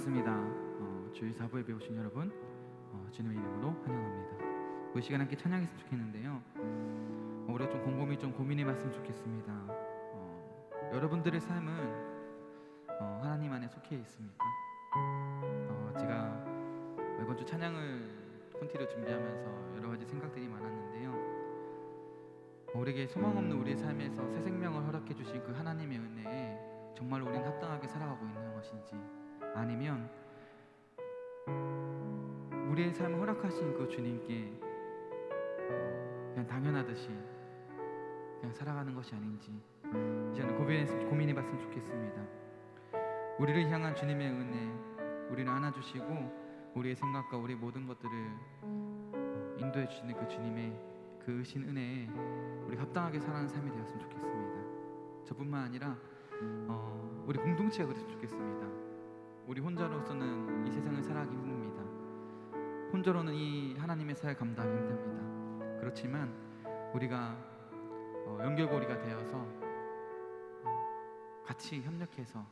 반갑습니다. 주일 사부에 배우신 여러분, 주님의 이름으로 환영합니다. 이 시간 함께 찬양했으면 좋겠는데요. 우리가 좀 곰곰이 좀 고민해봤으면 좋겠습니다. 여러분들의 삶은 하나님 안에 속해 있습니까? 제가 이번 주 찬양을 콘티를 준비하면서 여러 가지 생각들이 많았는데요. 우리에게 소망 없는 우리의 삶에서 새 생명을 허락해 주신 그 하나님의 은혜에 정말 우리는 합당하게 살아가고 있는 것인지, 아니면 우리의 삶을 허락하신 그 주님께 그냥 당연하듯이 그냥 살아가는 것이 아닌지 이제는 고민해봤으면 좋겠습니다. 우리를 향한 주님의 은혜, 우리를 안아주시고 우리의 생각과 우리의 모든 것들을 인도해 주시는 그 주님의 그 신 은혜에 우리 합당하게 살아가는 삶이 되었으면 좋겠습니다. 저뿐만 아니라 우리 공동체가 그랬으면 좋겠습니다. 우리 혼자로서는 이 세상을 살아가기 힘듭니다. 혼자로는 이 하나님의 사역을 감당하기 힘듭니다. 그렇지만 우리가 연결고리가 되어서 같이 협력해서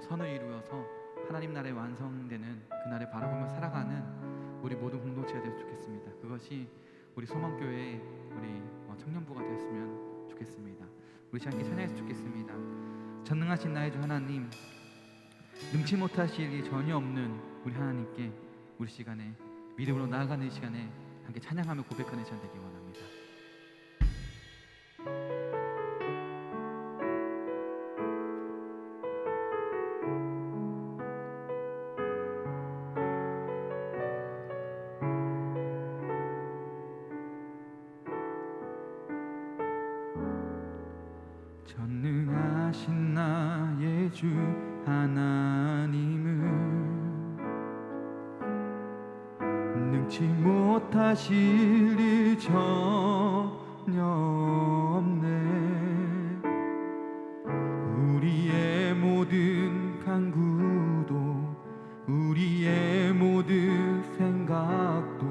선을 이루어서 하나님 나라의 완성되는 그날을 바라보며 살아가는 우리 모든 공동체가 되었으면 좋겠습니다. 그것이 우리 소망교회의 우리 청년부가 되었으면 좋겠습니다. 우리 함께 찬양했으면 좋겠습니다. 전능하신 나의 주 하나님, 능치 못하실 일이 전혀 없는 우리 하나님께 우리 시간에 믿음으로 나아가는 이 시간에 함께 찬양하며 고백하는 시간 되기 원합니다. 전능하신 나의 주 하나님은 능치 못하실 일 전혀 없네. 우리의 모든 간구도, 우리의 모든 생각도,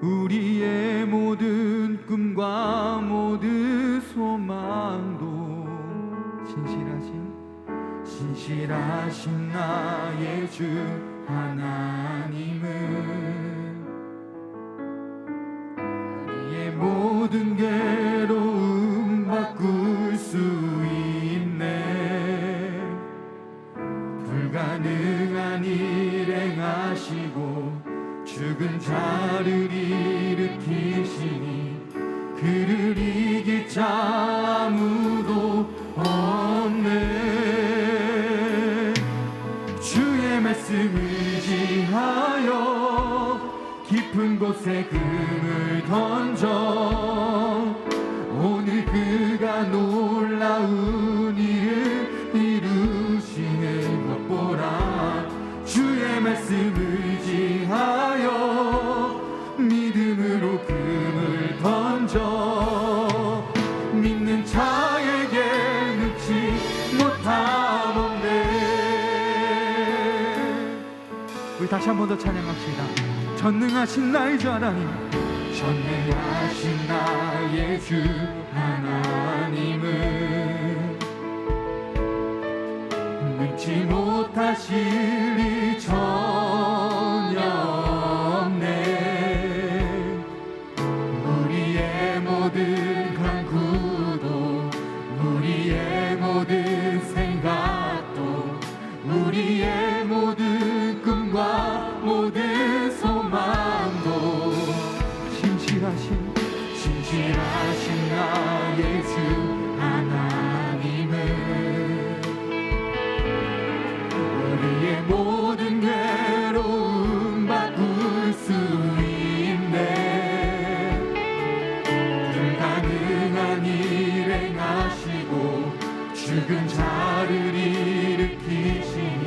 우리의 모든 꿈과 모든 소망도 신실하신 나의 주 하나님은 우리의 모든 괴로움 바꿀 수 있네. 불가능한 일 행하시고 죽은 자를 일으키시니 그를 이길 자 아무도 없네. 주의 말씀 의지하여 깊은 곳에 금을 던져 오늘 그가 놀라운 일을 이루시는 것 보라. 주의 말씀 의지하여 믿음으로 금을 던져 믿는 자에게 능치 못하던데. 우리 다시 한 번 더 찬양합시다. 전능하신 나의 주 하나님, 전능하신 나의 주 하나님은 능치 못하실 일 전혀 없네. 우리의 모든 간구도, 우리의 모든 생각도, 우리의 모든 꿈과 모든 소망도 신실하신 나의 주 하나님은 우리의 모든 괴로움 바꿀 수 있네. 불가능한 일 행하시고 죽은 자를 일으키시니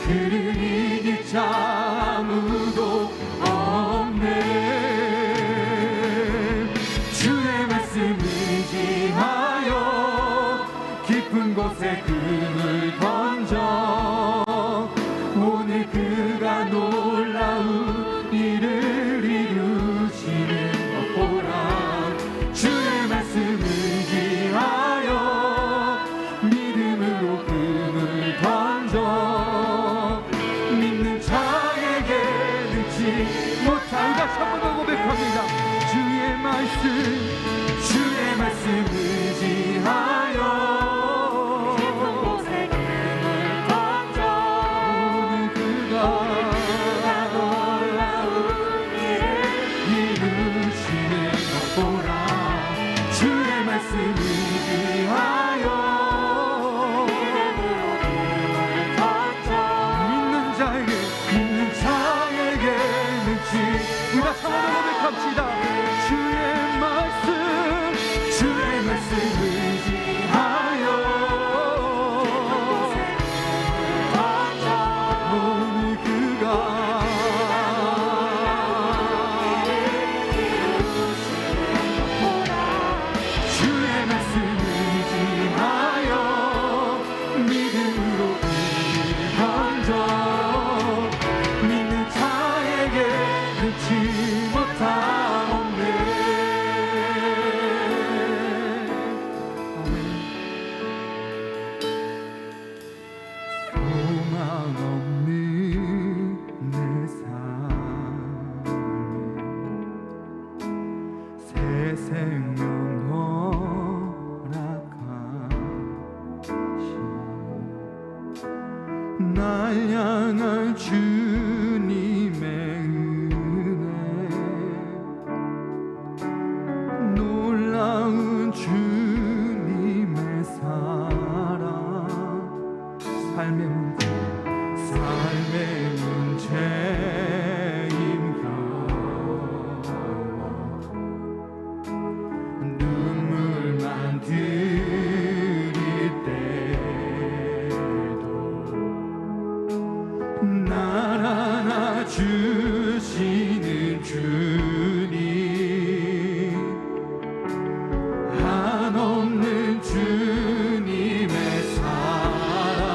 그를 이길 자 아무도 없네. 주의 말씀 의지하여 깊은 곳에 금을 던져 주의 말씀 의지하여 깊은 곳에 금을 던져 오늘 그가 놀라운 일을 이루시는 것 보라. 주의 말씀 의지하여 믿음으로 금을 던져 믿는 자에게 능치. 우리 다시 한번 고백합시다. 주의 말씀 의지하여 오늘 그가 주의 말씀 의지하여 믿음으로 던져 믿는 자에게 능치 못하옵네. 소망 없는 내 삶에 새 생명 허락하신 날 향한 주님의 은혜 놀라운 주님의 사랑 삶의 문제 힘겨워 눈물만 들일 때도 날 안아주시는 주님 한없는 주님의 사랑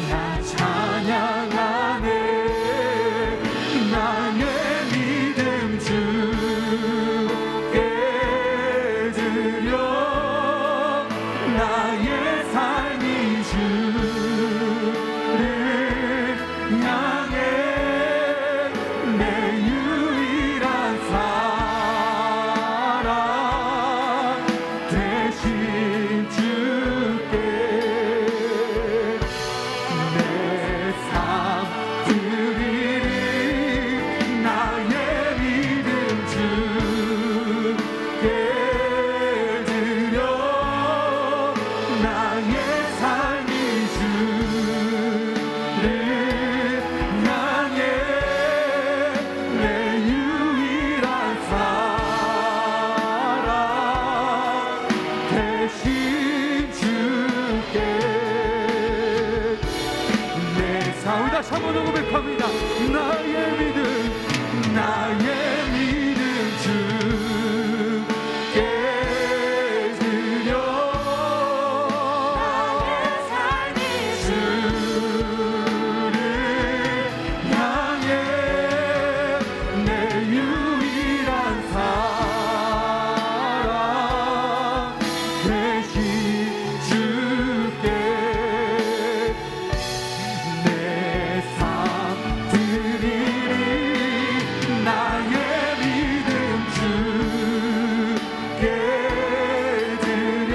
나 찬양하네. 나의 믿음 주께 드려 나의 삶이 주를 향해 내 유일한 사랑 대신 주께 내 삶 드리리. 나의 믿음 주께 드려 나의 삶이 주를 향해 내 유일한 사랑 대신 주께 내 삶. 다시 한번 고백합니다. 나의 믿음 주께 드려 주를 향해 내 유일한 사랑 대신 주께 내 삶 드리리. 나의 믿음 주께 드려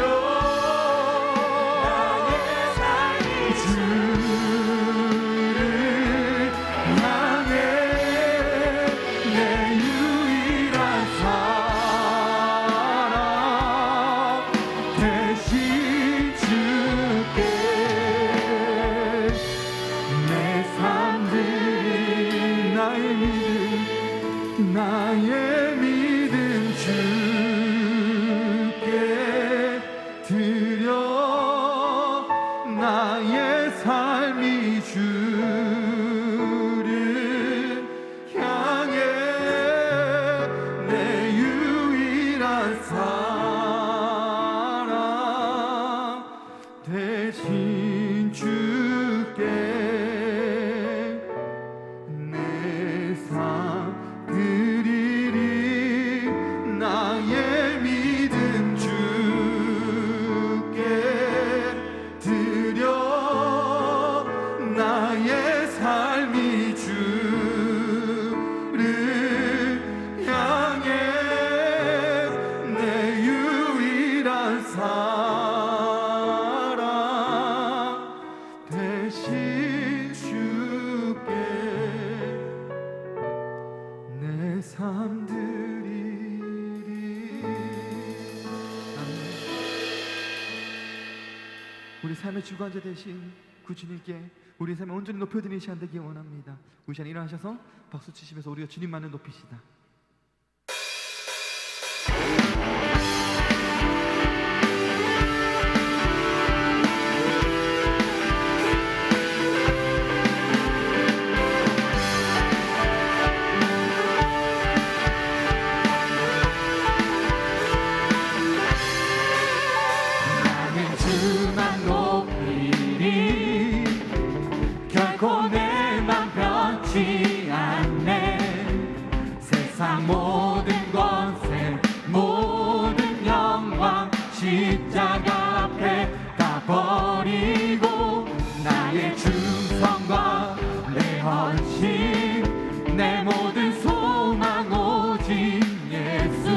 주를 향해 내 유일한 사랑 대신 주께 내 삶들이 나의 믿음 주께 드려 나의 삶이 주를 향해 내 유일한 사랑 대신 주께 내 삶 드리리. 나의 믿음 주께 드려 나의 대신 주께 내 삶 드리리. 아멘. 우리 삶의 주관자 되신 그 주님께 우리 삶을 온전히 높여드리는 시간 되기 원합니다. 우리 시간 일어나셔서 박수 치시면서 우리가 주님만을 높이시다. 나는 주만 높이리 결코 내 맘 변치 않네. 세상 모든 권세 모든 영광 십자가 앞에 다 버리고 나의 충성과 내 헌신 내 모든 소망 오직 예수.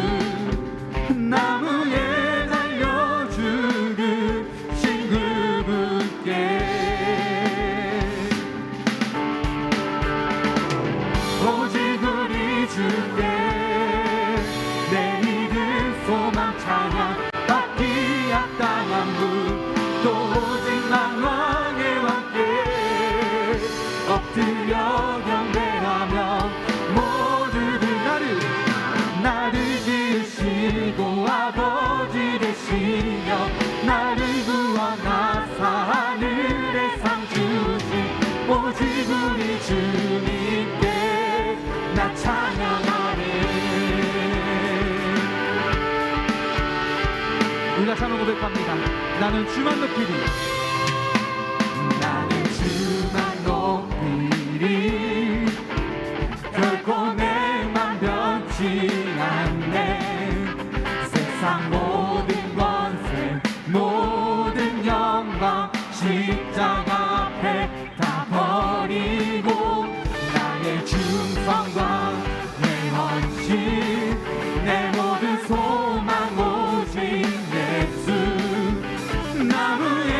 나무에 달려 죽으신 그분께 오직 우리 주께 내 믿음 소망 찬양 받기 합당한 분 또 오직 만왕의 왕께 엎드려 경배하며 모두를 나를 지으시고 아버지 되시며 나를 구원하사 하늘에 상 주신 오직 우리 주님께 나 찬양하네. 우리가 찬양 고백합니다. 나는 주만 높이리. 나는 주만 높이리 결코 내 맘 변치 않네. 세상 모든 권세 모든 영광 십자가 앞에 다 버리고 나의 충성과 내 헌신 내 모든 소망 오직 예수. 나무에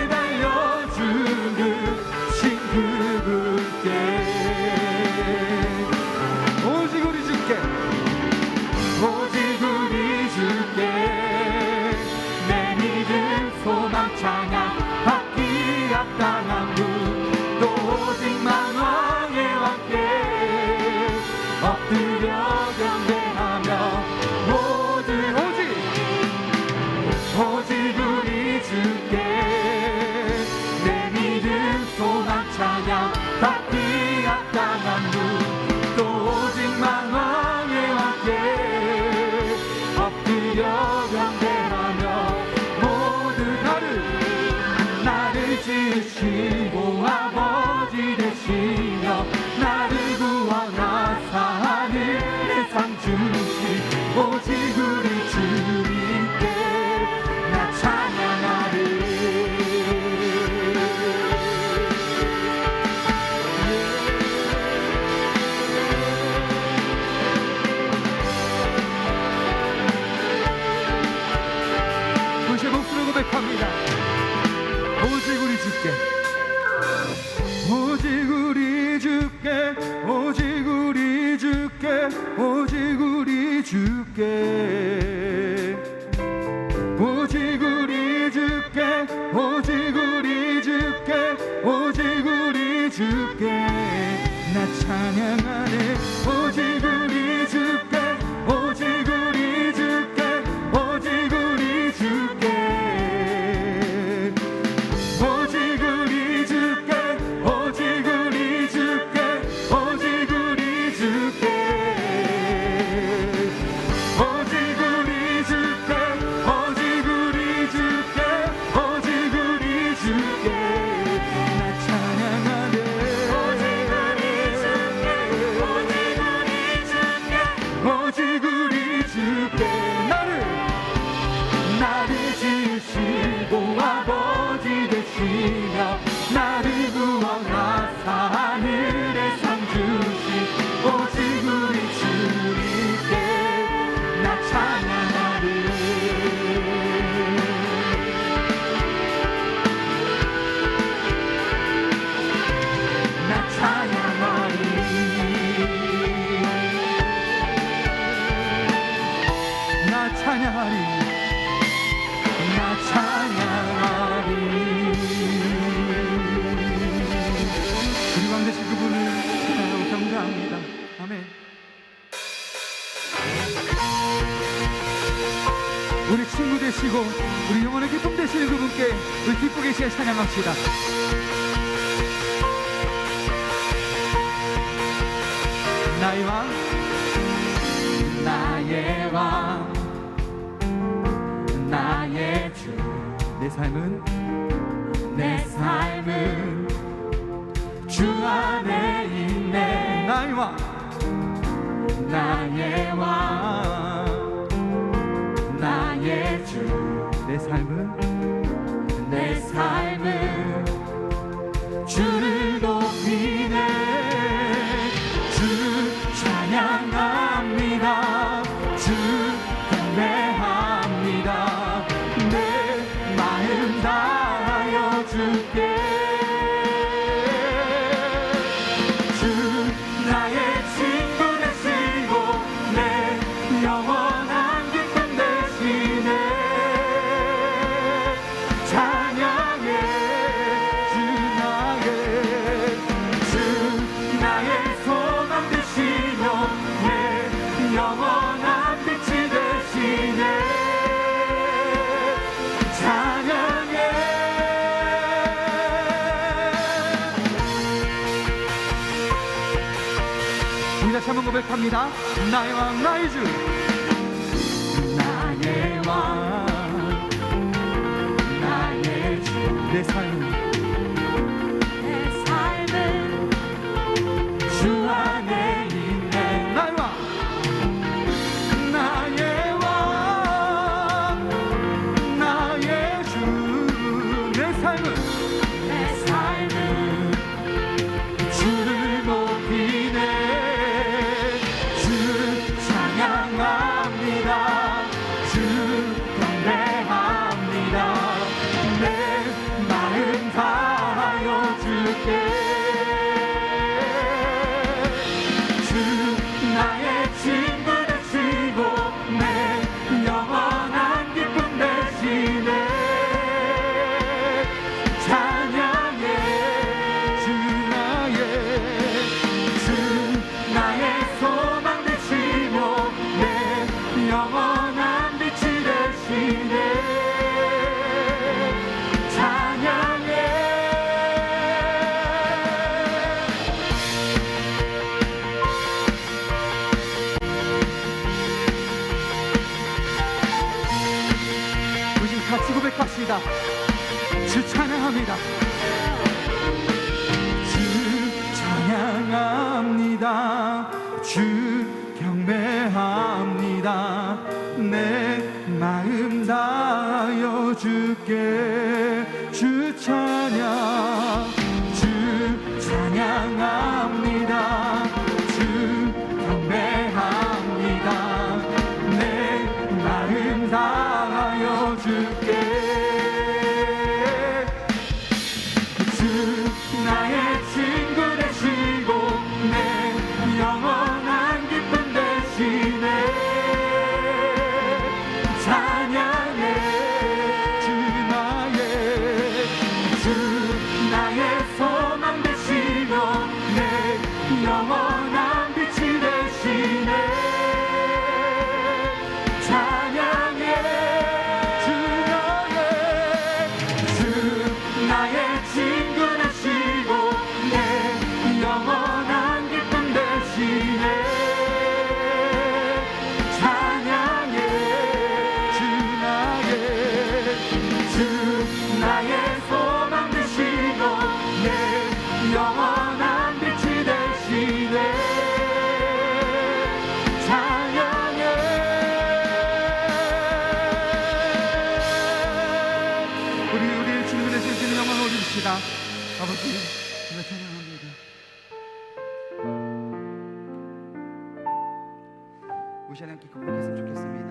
달려 죽으신 그분께 오직 우리 주께 오직 우리 주께 내 믿음 소망 찬양 받기 합당한 분 또 오직 만왕의 왕께 엎드려 경배하며 모든 오직 우리 주께 내 믿음 소망 찬양 받기 합당한 분 또 오직 만왕의 왕께 엎드려 경배하며 모든 나를 지으시고 아버지 되시며 나를 구원하사 하늘에 상 주신 오직 우리 주님께 나 찬양하리. 도시 목소리 고백합니다. 오직 우리 주께 오직 우리 주께 오직 우리 주께 오직 우리 주께 오직 우리 주께 오직 우리 주께 오직 우리 주께 나 찬양하네. 오직 우리 주께 오직 우리 주께 오직 우리 주께 오직 우리 주께 오직 우리 주께 오직 우리 주께 오직 우리 주께 오직 우리 주께 오직 우리 주께 나 찬양하네. 오직 우리 주께 오직 우리 되시고 우리 영혼의 기쁨 되시는 그분께 우리 기쁘게 시에 찬양합시다. 나의 왕, 나의 왕, 나의 주, 내 삶은 주 안에 있네. 나의 왕, 나의 왕, 나의 주, 내 삶은 주를 높이네. 주 찬양합니다. 주 경배합니다. 내 마음 다하여 주께. 주 나의 친구 되시고 내 영원한 기쁨 되시네. 찬양해. 주 나의 소망 되시며 내 영원한 빛이 되시네. 찬양해. 우리 다시 한번 고백합니다. 나의 왕, 나의 주, 나의 왕, 나의 주, 내 삶은 주 안에 있네. 나의 왕, 나의 왕, 나의 주, 내 삶은 주를 높이네. 주 찬양합니다. 주 경배합니다. 내 마음 다하여 주께. 주 나의 친구 되시고 내 영원한 기쁨 되시네. 찬양해. 주 나의 소망 되시며 내 영원한 빛이 되시네. 찬양해. 우리 지금 같이 고백합시다. 주 찬양합니다. 주 찬양합니다. 주 경배합니다. 내 마음 다하여 주께. 주 찬양합니다. 주 경배합니다. 내 마음 다하여 주께. 주 나의 친구 되시고 내 영원한 기쁨 되시네. 찬양해. 주 나의 소망 되시며 내 영원한 빛이 되시네. 찬양해. 주 나의 친구 되시고 내 영원한 기쁨 되시네. 찬양해. 주 나의 소망 되시고 내 영원한 빛이 되시네. 찬양해. 우리 주님의 주시는 영광을 올립시다. 아버지, 우리가 찬양합니다. 우리 시간에 함께 고백했으면 좋겠습니다.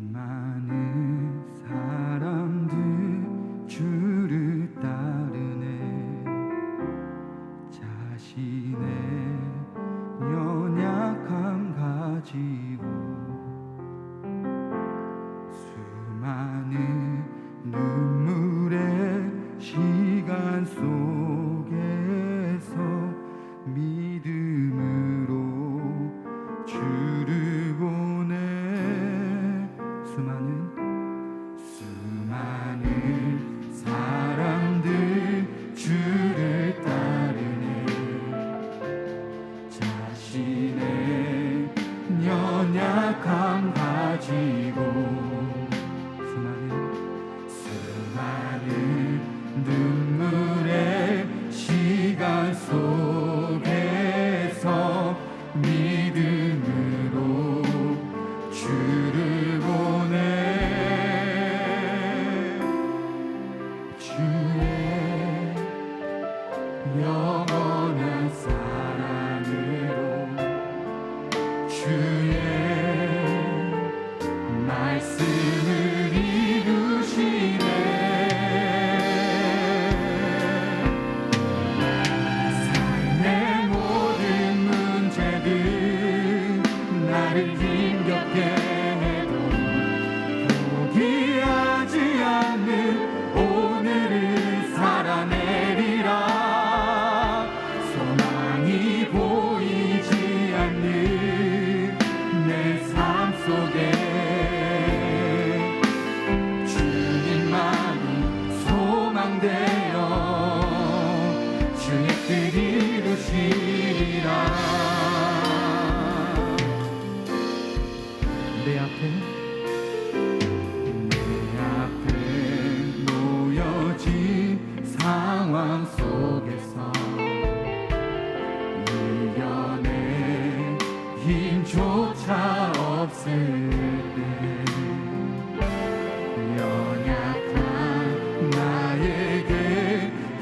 수많은 사람들 주를 따르네. 자신의 연약한 당신의 연약함 가지고 수많은 눈물의 시간 속에서 믿음으로 주를 보내 주의 영원한 사랑으로 주의 말씀을 이루시네 삶의 모든 문제들 나를 힘겹게 해도 포기하지 않는 오늘을 살아내리라 소망이 보이지 않는 내 삶 속에 주님만이 소망되어 주의 뜻 이루시리라 내 앞에 놓여진 상황 속에서 이겨낼 힘조차 없을 때 연약한 나에게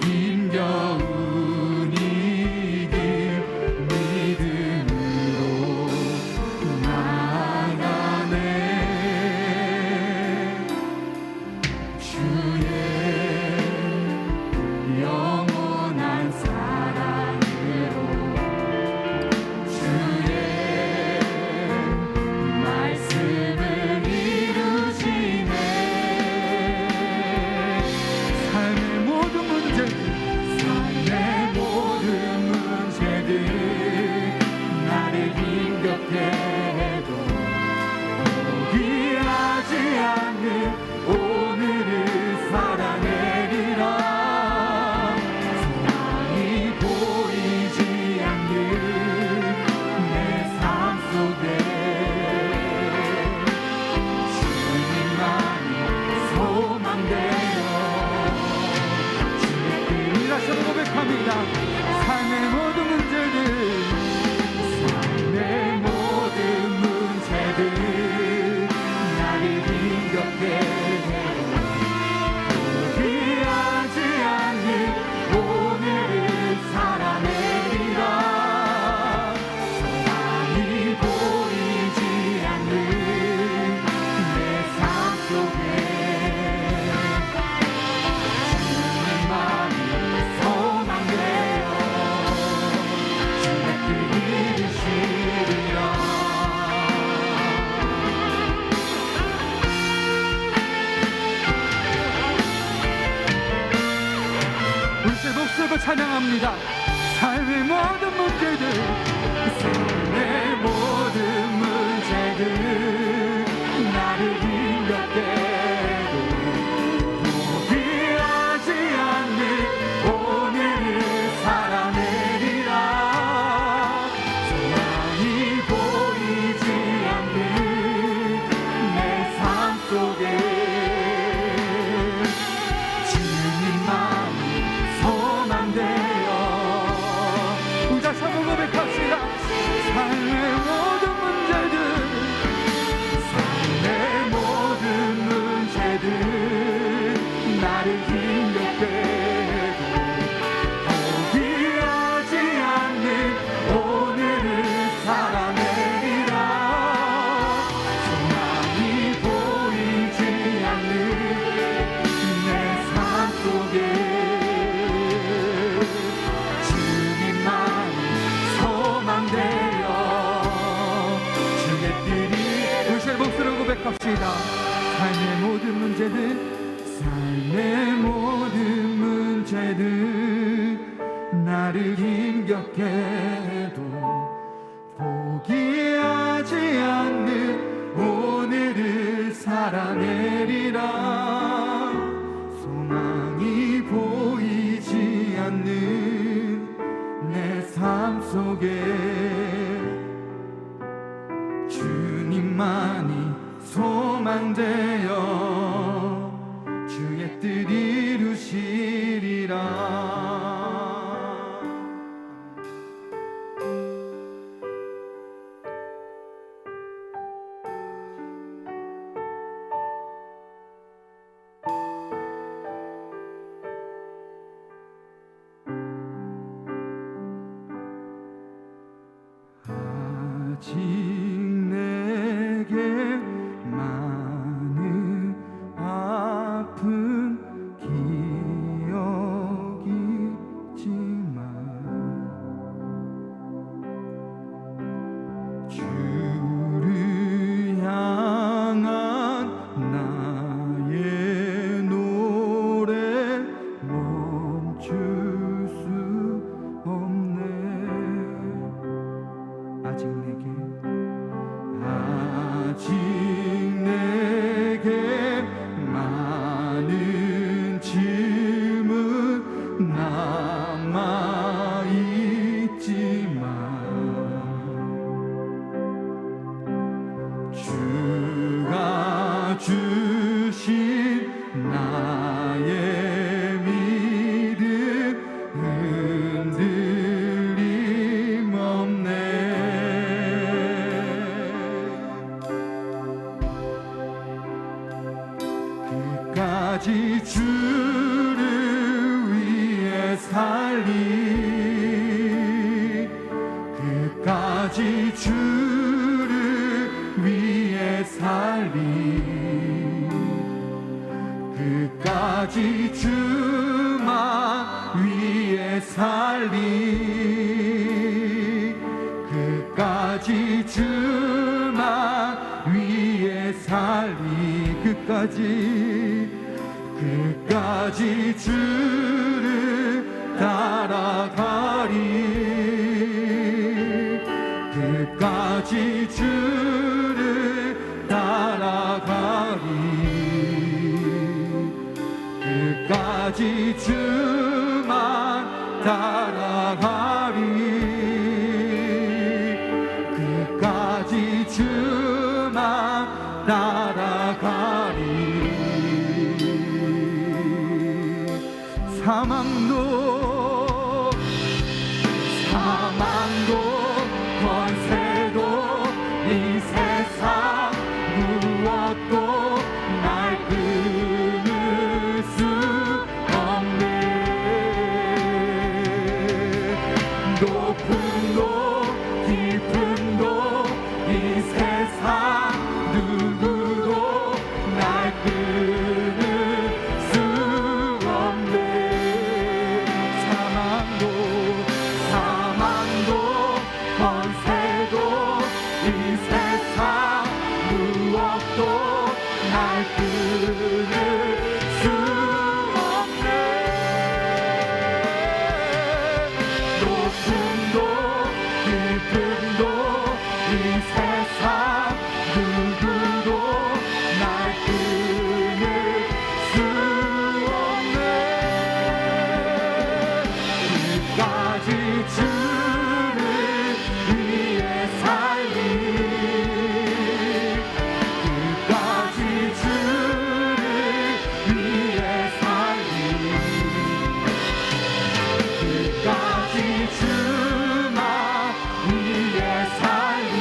힘겨운 이길 믿음으로 나아가네 주의 영원한 사랑으로 주의 말씀을 이루시네 삶의 모든 문제들 나를 힘겹게 해도 포기하지 않는 오늘을 살아내리라 소망이 보이지 않는 내 삶 속에 주님만이 소망되어 주의 뜻 다시 한번 고백합니다. 삶의 모든 문제들 나를 힘겹게 해도 포기하지 않는 오늘을 살아내리라 소망이 보이지 않는 내 삶 속에 주님만이 소망되어 주의 뜻 이루시리라 우리 목소리로 찬양합니다. 삶의 모든 문제들 삶의 모든 문제들 나를 힘겹게 해도 포기하지 않는 오늘을 살아내리라 소망이 보이지 않는 내 삶 속에 주님만이 소망되어 우리 다시 한번 고백합시다. 삶의 모든 문제들 삶의 모든 문제들 나를 힘겹게 해도 포기하지 않는 오늘을 살아내리라 소망이 보이지 않는 내 삶 속에 주님만이 소망되어 주의 뜻이 우리 목소리로 고백합시다. 삶의 모든 문제들 나를 힘겹게 해도 포기하지 않는 오늘을 살아내리라 소망이 보이지 않는 내 삶 속에 되어 주의 뜻 이루시리라. 아직 내게 많은 아픈 기억이 있지만 주를 향한 나의 노래 멈출 수 없네. 아직 내게 많은 짐은 남아있지만 주가 주신 나의 믿음 흔들림 없네. 그까지 주를 위해 살리, 그까지 주를 위해 살리, 그까지 주만 위해 살리, 그까지 주만 위해 살리, 그까지 주를 따라가리, 그까지 주를 따라가리, 그까지 주만 따라가리, 그까지 주만 따라가리. 사망도 권세도 이 세상 무엇도 날 끊을 수 없네. 높음도 깊음도 이 세상 누구도 날 끊을 수 없네. 사망도 권세도 이 세상 무엇도 날 끊을 수 없네. 높음도 깊음도 이 세상 누구도 날 끊을 수 없네. 그까지 주를 위해 살리, 그까지 주를 위해 살리, 그까지 주만 위해 살리,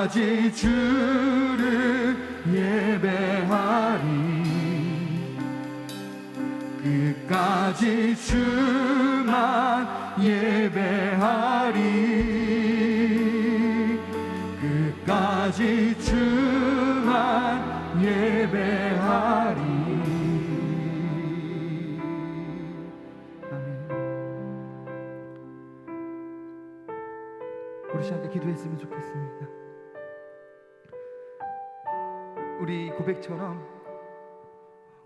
끝까지 주를 예배하리 끝까지 주만 예배하리 끝까지 주만 예배하리. 아멘. 우리 시간에 기도했으면 좋겠습니다. 우리 고백처럼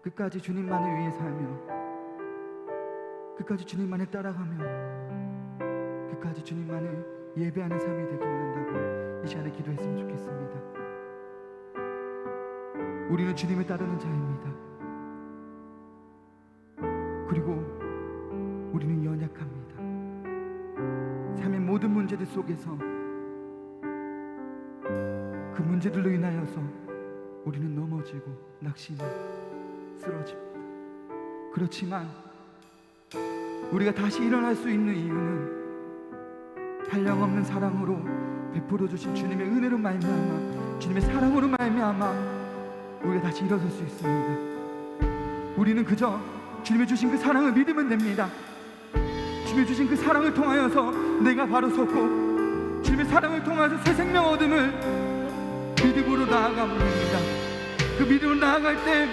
끝까지 주님만을 위해 살며 끝까지 주님만을 따라가며 끝까지 주님만을 예배하는 삶이 되길 원한다고 이 시간에 기도했으면 좋겠습니다. 우리는 주님을 따르는 자입니다. 그리고 우리는 연약합니다. 삶의 모든 문제들 속에서 그 문제들로 인하여서 우리는 넘어지고 낙심해 쓰러집니다. 그렇지만 우리가 다시 일어날 수 있는 이유는 한량없는 사랑으로 베풀어 주신 주님의 은혜로 말미암아 주님의 사랑으로 말미암아 우리가 다시 일어설 수 있습니다. 우리는 그저 주님이 주신 그 사랑을 믿으면 됩니다. 주님이 주신 그 사랑을 통하여서 내가 바로 섰고 주님의 사랑을 통하여서 새 생명 얻음을 믿음으로 나아가면 됩니다. 그 믿음으로 나아갈 때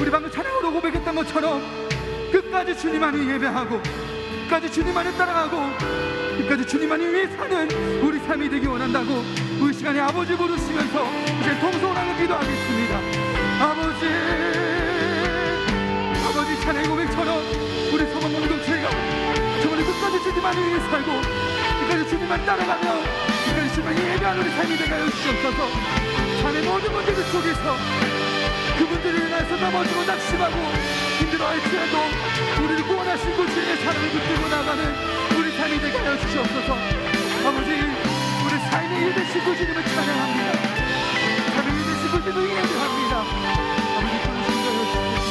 우리 방금 찬양으로 고백했던 것처럼 끝까지 주님만을 예배하고 끝까지 주님만을 따라가고 끝까지 주님만을 위해 사는 우리 삶이 되기 원한다고 우리 시간에 아버지 부르시면서 이제 동서원하는 기도하겠습니다. 아버지 찬양의 고백처럼 우리 성원 공동체가 정말 끝까지 주님만을 위해 살고 끝까지 주님만 따라가며 끝까지 주님만 예배하는 우리 삶이 되게 하여 주시옵소서. 삶의 모든 문제들 속에서 그분들을 인하여서 넘어지고 낙심하고 힘들어할지라도 우리를 구원하신 그 주님의 사랑을 붙들고 나가는 우리 삶이 되게 하여 주시옵소서. 아버지 우리 삶의 일 되신 그 주님을 찬양합니다. 삶의 일 되신 그 주님을 예배합니다. 아버지 부르신 것 주시옵소서.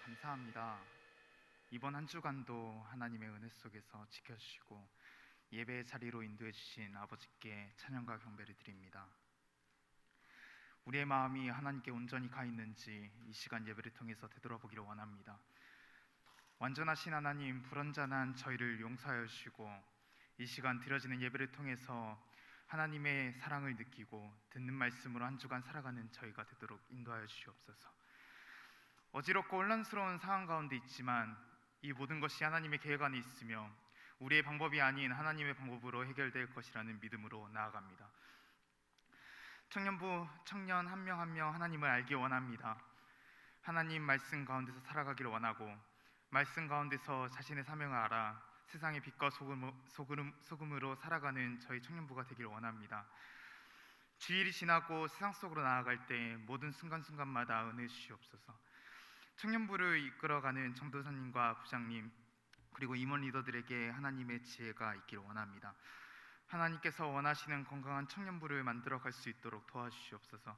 감사합니다. 이번 한 주간도 하나님의 은혜 속에서 지켜주시고 예배의 자리로 인도해 주신 아버지께 찬양과 경배를 드립니다. 우리의 마음이 하나님께 온전히 가 있는지 이 시간 예배를 통해서 되돌아보기를 원합니다. 완전하신 하나님, 불완전한 저희를 용서하여 주시고 이 시간 드려지는 예배를 통해서 하나님의 사랑을 느끼고 듣는 말씀으로 한 주간 살아가는 저희가 되도록 인도하여 주시옵소서. 어지럽고 혼란스러운 상황 가운데 있지만 이 모든 것이 하나님의 계획 안에 있으며 우리의 방법이 아닌 하나님의 방법으로 해결될 것이라는 믿음으로 나아갑니다. 청년부 청년 한 명 한 명 하나님을 알기 원합니다. 하나님 말씀 가운데서 살아가기를 원하고 말씀 가운데서 자신의 사명을 알아 세상의 빛과 소금으로 살아가는 저희 청년부가 되기를 원합니다. 주일이 지나고 세상 속으로 나아갈 때 모든 순간순간마다 은혜 주시옵소서. 청년부를 이끌어가는 전도사님과 부장님 그리고 임원 리더들에게 하나님의 지혜가 있기를 원합니다. 하나님께서 원하시는 건강한 청년부를 만들어갈 수 있도록 도와주시옵소서.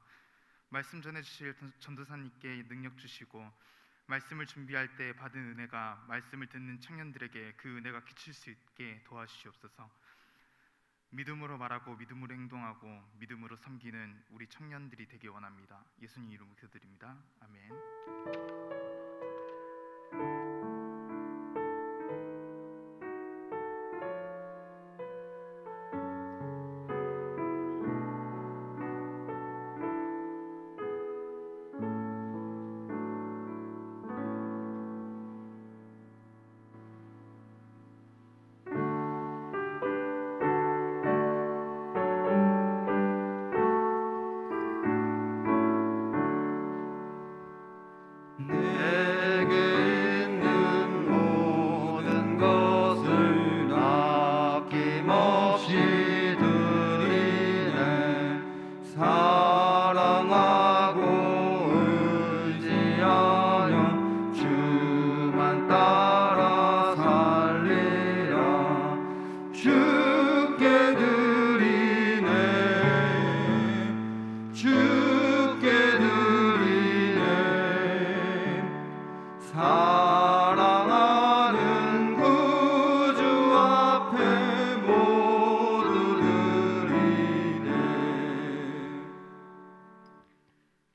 말씀 전해주실 전도사님께 능력 주시고 말씀을 준비할 때 받은 은혜가 말씀을 듣는 청년들에게 그 은혜가 끼칠 수 있게 도와주시옵소서. 믿음으로 말하고 믿음으로 행동하고 믿음으로 섬기는 우리 청년들이 되기 원합니다. 예수님 이름으로 기도드립니다. 아멘. 아낌없이 드리네. 사랑하고 의지하며 주만 따라 살리라. 주께 드리네. 주께 드리네. 사랑하는 구주 앞에 모두 드리네.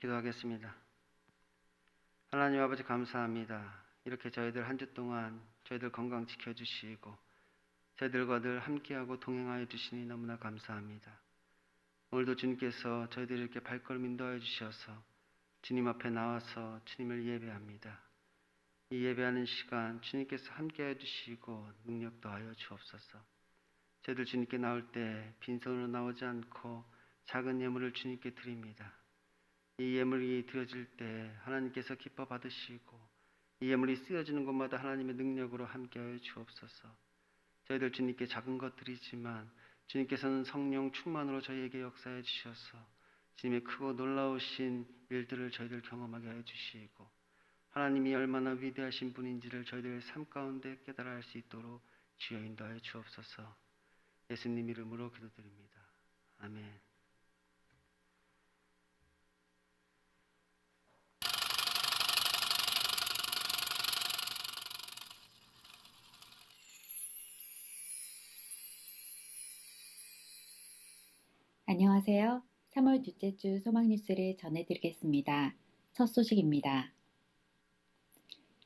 기도하겠습니다. 하나님 아버지 감사합니다. 이렇게 저희들 한 주 동안 저희들 건강 지켜주시고 저희들과 늘 함께하고 동행하여 주시니 너무나 감사합니다. 오늘도 주님께서 저희들 이렇게 발걸음 인도하여 주셔서 주님 앞에 나와서 주님을 예배합니다. 이 예배하는 시간 주님께서 함께하여 주시고 능력 더하여 주옵소서. 저희들 주님께 나올 때 빈손으로 나오지 않고 작은 예물을 주님께 드립니다. 이 예물이 드려질 때 하나님께서 기뻐 받으시고 이 예물이 쓰여지는 곳마다 하나님의 능력으로 함께하여 주옵소서. 저희들 주님께 작은 것 드리지만 주님께서는 성령 충만으로 저희에게 역사해 주셔서 주님의 크고 놀라우신 일들을 저희들 경험하게 해 주시고 하나님이 얼마나 위대하신 분인지를 저희들의 삶 가운데 깨달아 알 수 있도록 주여 인도하여 주옵소서. 예수님 이름으로 기도드립니다. 아멘. 안녕하세요. 3월 둘째 주 소망 뉴스를 전해드리겠습니다. 첫 소식입니다.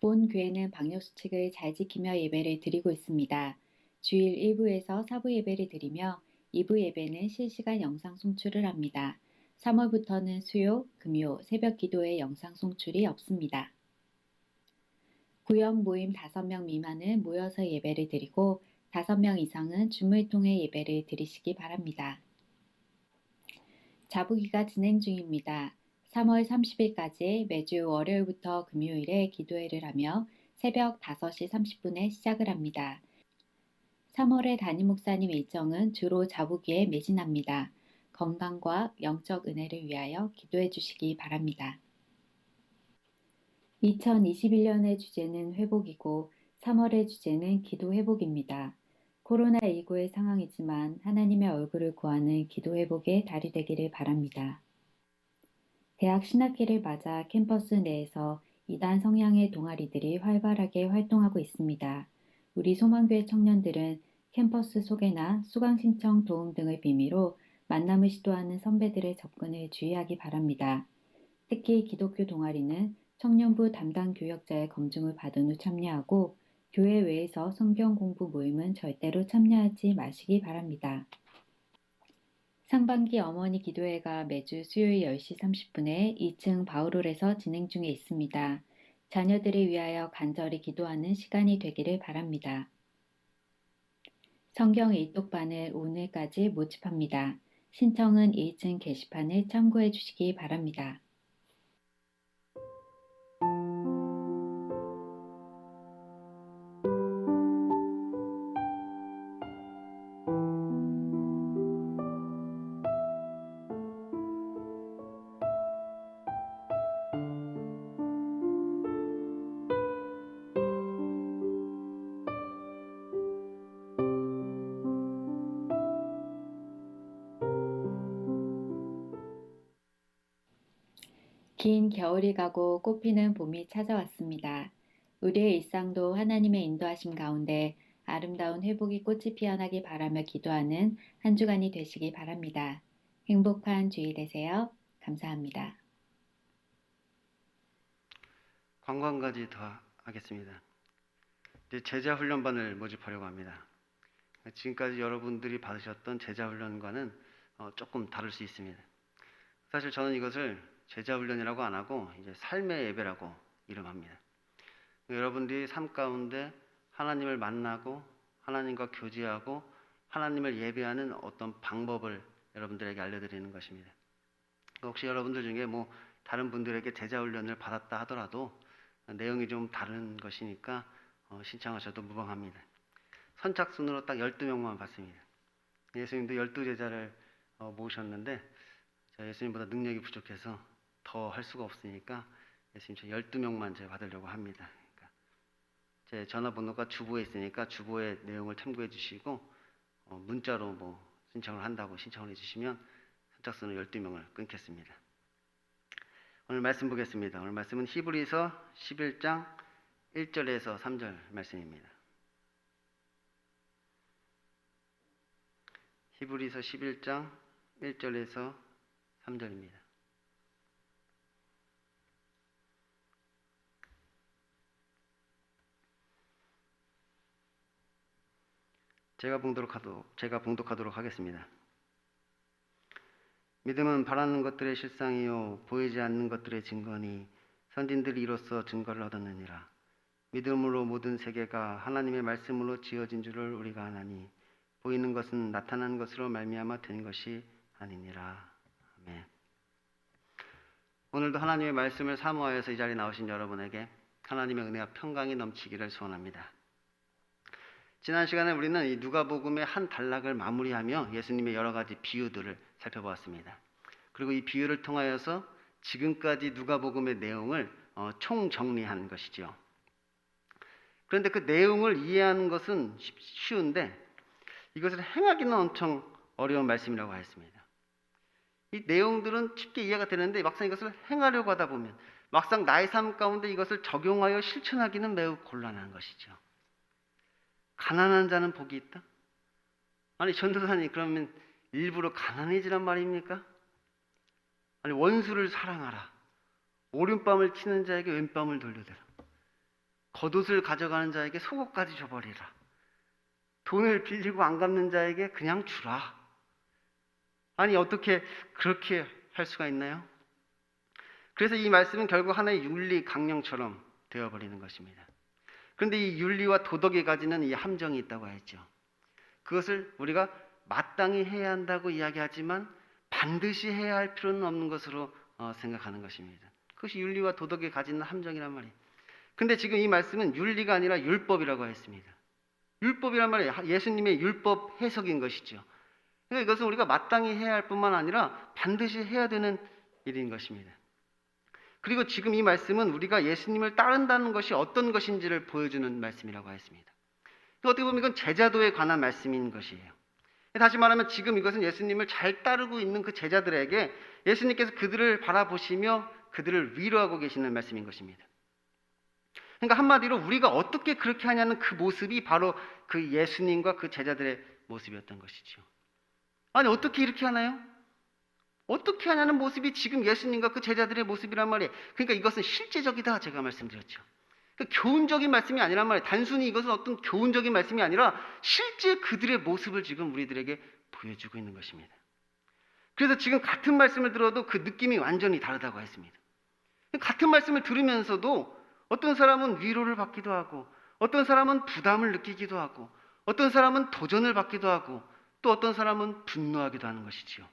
본 교회는 방역수칙을 잘 지키며 예배를 드리고 있습니다. 주일 1부에서 4부 예배를 드리며 2부 예배는 실시간 영상 송출을 합니다. 3월부터는 수요, 금요, 새벽 기도에 영상 송출이 없습니다. 구역 모임 5명 미만은 모여서 예배를 드리고 5명 이상은 줌을 통해 예배를 드리시기 바랍니다. 자부기가 진행 중입니다. 3월 30일까지 매주 월요일부터 금요일에 기도회를 하며 새벽 5시 30분에 시작을 합니다. 3월의 담임 목사님 일정은 주로 자부기에 매진합니다. 건강과 영적 은혜를 위하여 기도해 주시기 바랍니다. 2021년의 주제는 회복이고 3월의 주제는 기도 회복입니다. 코로나19의 상황이지만 하나님의 얼굴을 구하는 기도 회복의 달이 되기를 바랍니다. 대학 신학기를 맞아 캠퍼스 내에서 이단 성향의 동아리들이 활발하게 활동하고 있습니다. 우리 소망교회 청년들은 캠퍼스 소개나 수강 신청 도움 등을 빌미로 만남을 시도하는 선배들의 접근을 주의하기 바랍니다. 특히 기독교 동아리는 청년부 담당 교역자의 검증을 받은 후 참여하고 교회 외에서 성경 공부 모임은 절대로 참여하지 마시기 바랍니다. 상반기 어머니 기도회가 매주 수요일 10시 30분에 2층 바울홀에서 진행 중에 있습니다. 자녀들을 위하여 간절히 기도하는 시간이 되기를 바랍니다. 성경 일독반을 오늘까지 모집합니다. 신청은 1층 게시판을 참고해 주시기 바랍니다. 긴 겨울이 가고 꽃피는 봄이 찾아왔습니다. 우리의 일상도 하나님의 인도하심 가운데 아름다운 회복의 꽃이 피어나기 바라며 기도하는 한 주간이 되시기 바랍니다. 행복한 주일 되세요. 감사합니다. 광고 한 가지 더 하겠습니다. 이제 제자훈련반을 모집하려고 합니다. 지금까지 여러분들이 받으셨던 제자훈련과는 조금 다를 수 있습니다. 사실 저는 이것을 제자훈련이라고 안 하고 이제 삶의 예배라고 이름합니다. 여러분들이 삶 가운데 하나님을 만나고 하나님과 교제하고 하나님을 예배하는 어떤 방법을 여러분들에게 알려드리는 것입니다. 혹시 여러분들 중에 다른 분들에게 제자훈련을 받았다 하더라도 내용이 좀 다른 것이니까 신청하셔도 무방합니다. 선착순으로 딱 12명만 받습니다. 예수님도 12제자를 모으셨는데 제가 예수님보다 능력이 부족해서 더 할 수가 없으니까 예수님 저 12명만 제가 받으려고 합니다. 그러니까 제 전화번호가 주보에 있으니까 주보의 내용을 참고해 주시고 문자로 뭐 신청을 한다고 신청을 해주시면 선착순으로 12명을 끊겠습니다. 오늘 말씀 보겠습니다. 오늘 말씀은 히브리서 11장 1절에서 3절 말씀입니다. 히브리서 11장 1절에서 3절입니다. 제가 봉독하도록 하겠습니다. 믿음은 바라는 것들의 실상이요 보이지 않는 것들의 증거니 선진들이 이로써 증거를 얻었느니라. 믿음으로 모든 세계가 하나님의 말씀으로 지어진 줄을 우리가 아나니 보이는 것은 나타난 것으로 말미암아 된 것이 아니니라. 아멘. 오늘도 하나님의 말씀을 사모하여서 이 자리에 나오신 여러분에게 하나님의 은혜와 평강이 넘치기를 소원합니다. 지난 시간에 우리는 이 누가복음의 한 단락을 마무리하며 예수님의 여러 가지 비유들을 살펴보았습니다. 그리고 이 비유를 통하여서 지금까지 누가복음의 내용을 총정리한 것이죠. 그런데 그 내용을 이해하는 것은 쉬운데 이것을 행하기는 엄청 어려운 말씀이라고 했습니다. 이 내용들은 쉽게 이해가 되는데 막상 이것을 행하려고 하다 보면 막상 나의 삶 가운데 이것을 적용하여 실천하기는 매우 곤란한 것이죠. 가난한 자는 복이 있다? 아니 전도사님 그러면 일부러 가난해지란 말입니까? 아니 원수를 사랑하라. 오른밤을 치는 자에게 왼밤을 돌려대라. 겉옷을 가져가는 자에게 속옷까지 줘버리라. 돈을 빌리고 안 갚는 자에게 그냥 주라. 아니 어떻게 그렇게 할 수가 있나요? 그래서 이 말씀은 결국 하나의 윤리 강령처럼 되어버리는 것입니다. 그런데 이 윤리와 도덕에 가지는 이 함정이 있다고 했죠. 그것을 우리가 마땅히 해야 한다고 이야기하지만 반드시 해야 할 필요는 없는 것으로 생각하는 것입니다. 그것이 윤리와 도덕에 가지는 함정이란 말이에요. 근데 지금 이 말씀은 윤리가 아니라 율법이라고 했습니다. 율법이란 말이에요. 예수님의 율법 해석인 것이죠. 그러니까 이것은 우리가 마땅히 해야 할 뿐만 아니라 반드시 해야 되는 일인 것입니다. 그리고 지금 이 말씀은 우리가 예수님을 따른다는 것이 어떤 것인지를 보여주는 말씀이라고 했습니다. 어떻게 보면 이건 제자도에 관한 말씀인 것이에요. 다시 말하면 지금 이것은 예수님을 잘 따르고 있는 그 제자들에게 예수님께서 그들을 바라보시며 그들을 위로하고 계시는 말씀인 것입니다. 그러니까 한마디로 우리가 어떻게 그렇게 하냐는 그 모습이 바로 그 예수님과 그 제자들의 모습이었던 것이죠. 아니 어떻게 이렇게 하나요? 어떻게 하냐는 모습이 지금 예수님과 그 제자들의 모습이란 말이에요. 그러니까 이것은 실제적이다 제가 말씀드렸죠. 그러니까 교훈적인 말씀이 아니란 말이에요. 단순히 이것은 어떤 교훈적인 말씀이 아니라 실제 그들의 모습을 지금 우리들에게 보여주고 있는 것입니다. 그래서 지금 같은 말씀을 들어도 그 느낌이 완전히 다르다고 했습니다. 같은 말씀을 들으면서도 어떤 사람은 위로를 받기도 하고 어떤 사람은 부담을 느끼기도 하고 어떤 사람은 도전을 받기도 하고 또 어떤 사람은 분노하기도 하는 것이지요.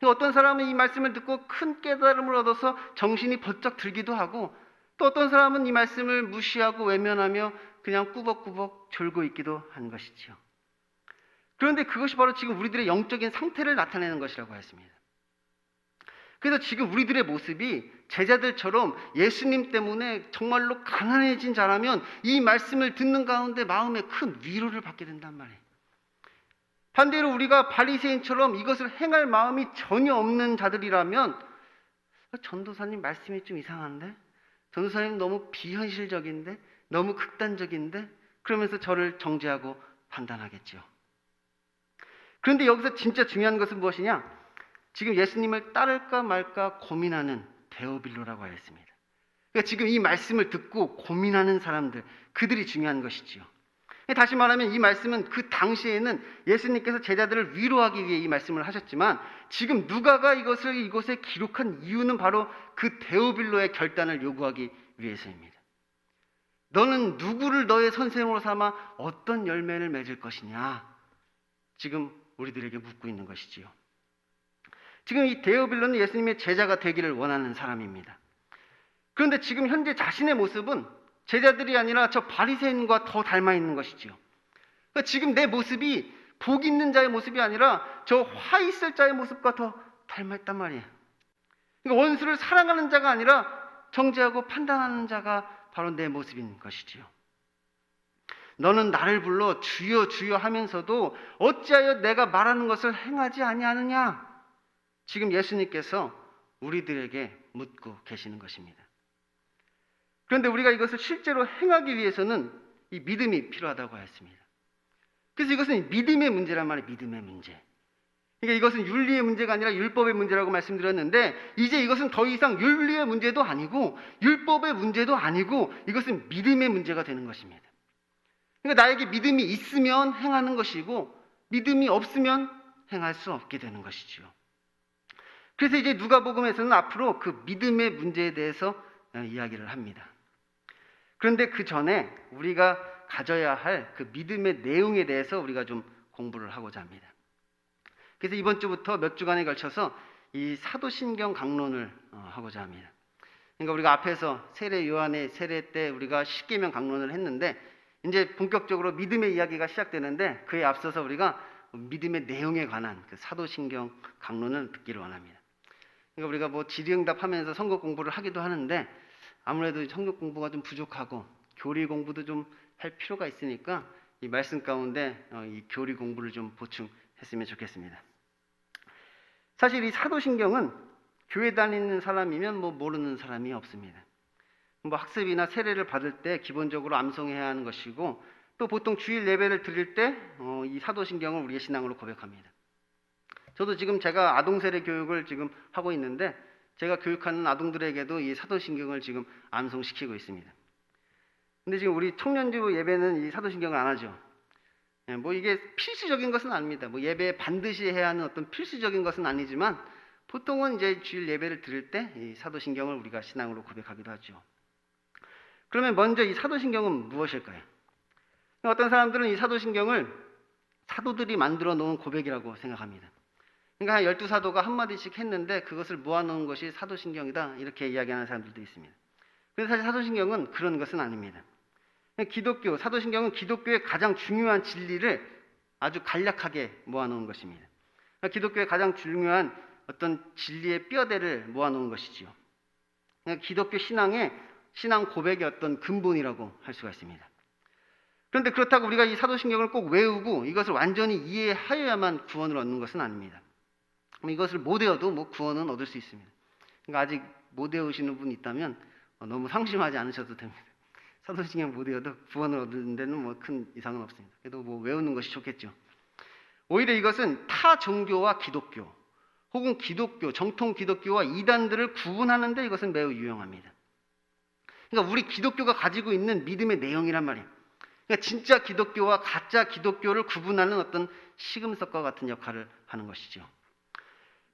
어떤 사람은 이 말씀을 듣고 큰 깨달음을 얻어서 정신이 번쩍 들기도 하고 또 어떤 사람은 이 말씀을 무시하고 외면하며 그냥 꾸벅꾸벅 졸고 있기도 한 것이지요. 그런데 그것이 바로 지금 우리들의 영적인 상태를 나타내는 것이라고 했습니다. 그래서 지금 우리들의 모습이 제자들처럼 예수님 때문에 정말로 가난해진 자라면 이 말씀을 듣는 가운데 마음에 큰 위로를 받게 된단 말이에요. 반대로 우리가 바리새인처럼 이것을 행할 마음이 전혀 없는 자들이라면 전도사님 말씀이 좀 이상한데? 전도사님 너무 비현실적인데? 너무 극단적인데? 그러면서 저를 정죄하고 판단하겠죠. 그런데 여기서 진짜 중요한 것은 무엇이냐? 지금 예수님을 따를까 말까 고민하는 데오빌로라고 하였습니다. 그러니까 지금 이 말씀을 듣고 고민하는 사람들, 그들이 중요한 것이지요. 다시 말하면 이 말씀은 그 당시에는 예수님께서 제자들을 위로하기 위해 이 말씀을 하셨지만 지금 누가가 이것을 이곳에 기록한 이유는 바로 그 데오빌로의 결단을 요구하기 위해서입니다. 너는 누구를 너의 선생으로 삼아 어떤 열매를 맺을 것이냐? 지금 우리들에게 묻고 있는 것이지요. 지금 이 데오빌로는 예수님의 제자가 되기를 원하는 사람입니다. 그런데 지금 현재 자신의 모습은 제자들이 아니라 저 바리새인과 더 닮아 있는 것이지요. 그러니까 지금 내 모습이 복 있는 자의 모습이 아니라 저 화 있을 자의 모습과 더 닮았단 말이에요. 그러니까 원수를 사랑하는 자가 아니라 정죄하고 판단하는 자가 바로 내 모습인 것이지요. 너는 나를 불러 주여 주여 하면서도 어찌하여 내가 말하는 것을 행하지 아니하느냐? 지금 예수님께서 우리들에게 묻고 계시는 것입니다. 그런데 우리가 이것을 실제로 행하기 위해서는 이 믿음이 필요하다고 하였습니다. 그래서 이것은 믿음의 문제란 말이에요. 믿음의 문제. 그러니까 이것은 윤리의 문제가 아니라 율법의 문제라고 말씀드렸는데, 이제 이것은 더 이상 윤리의 문제도 아니고 율법의 문제도 아니고 이것은 믿음의 문제가 되는 것입니다. 그러니까 나에게 믿음이 있으면 행하는 것이고 믿음이 없으면 행할 수 없게 되는 것이지요. 그래서 이제 누가복음에서는 앞으로 그 믿음의 문제에 대해서 이야기를 합니다. 그런데 그 전에 우리가 가져야 할 그 믿음의 내용에 대해서 우리가 좀 공부를 하고자 합니다. 그래서 이번 주부터 몇 주간에 걸쳐서 이 사도신경 강론을 하고자 합니다. 그러니까 우리가 앞에서 세례 요한의 세례 때 우리가 십계명 강론을 했는데, 이제 본격적으로 믿음의 이야기가 시작되는데 그에 앞서서 우리가 믿음의 내용에 관한 그 사도신경 강론을 듣기를 원합니다. 그러니까 우리가 뭐 질의응답하면서 선거 공부를 하기도 하는데 아무래도 성경 공부가 좀 부족하고 교리 공부도 좀 할 필요가 있으니까 이 말씀 가운데 이 교리 공부를 좀 보충했으면 좋겠습니다. 사실 이 사도신경은 교회 다니는 사람이면 뭐 모르는 사람이 없습니다. 뭐 학습이나 세례를 받을 때 기본적으로 암송해야 하는 것이고, 또 보통 주일 예배를 드릴 때 이 사도신경을 우리의 신앙으로 고백합니다. 저도 지금 제가 아동세례 교육을 지금 하고 있는데 제가 교육하는 아동들에게도 이 사도신경을 지금 암송시키고 있습니다. 근데 지금 우리 청년주 예배는 이 사도신경을 안 하죠. 뭐 이게 필수적인 것은 아닙니다. 뭐 예배에 반드시 해야 하는 어떤 필수적인 것은 아니지만 보통은 이제 주일 예배를 드릴 때 이 사도신경을 우리가 신앙으로 고백하기도 하죠. 그러면 먼저 이 사도신경은 무엇일까요? 어떤 사람들은 이 사도신경을 사도들이 만들어 놓은 고백이라고 생각합니다. 그러니까 한 12사도가 한마디씩 했는데 그것을 모아놓은 것이 사도신경이다, 이렇게 이야기하는 사람들도 있습니다. 그런데 사실 사도신경은 그런 것은 아닙니다. 기독교, 사도신경은 기독교의 가장 중요한 진리를 아주 간략하게 모아놓은 것입니다. 그러니까 기독교의 가장 중요한 어떤 진리의 뼈대를 모아놓은 것이지요. 그러니까 기독교 신앙의 신앙 고백의 어떤 근본이라고 할 수가 있습니다. 그런데 그렇다고 우리가 이 사도신경을 꼭 외우고 이것을 완전히 이해하여야만 구원을 얻는 것은 아닙니다. 이것을 못 외워도 뭐 구원은 얻을 수 있습니다. 그러니까 아직 못 외우시는 분이 있다면 너무 상심하지 않으셔도 됩니다. 사도신경 못 외워도 구원을 얻는 데는 뭐 큰 이상은 없습니다. 그래도 뭐 외우는 것이 좋겠죠. 오히려 이것은 타 종교와 기독교, 혹은 기독교, 정통 기독교와 이단들을 구분하는 데 이것은 매우 유용합니다. 그러니까 우리 기독교가 가지고 있는 믿음의 내용이란 말이에요. 그러니까 진짜 기독교와 가짜 기독교를 구분하는 어떤 시금석과 같은 역할을 하는 것이죠.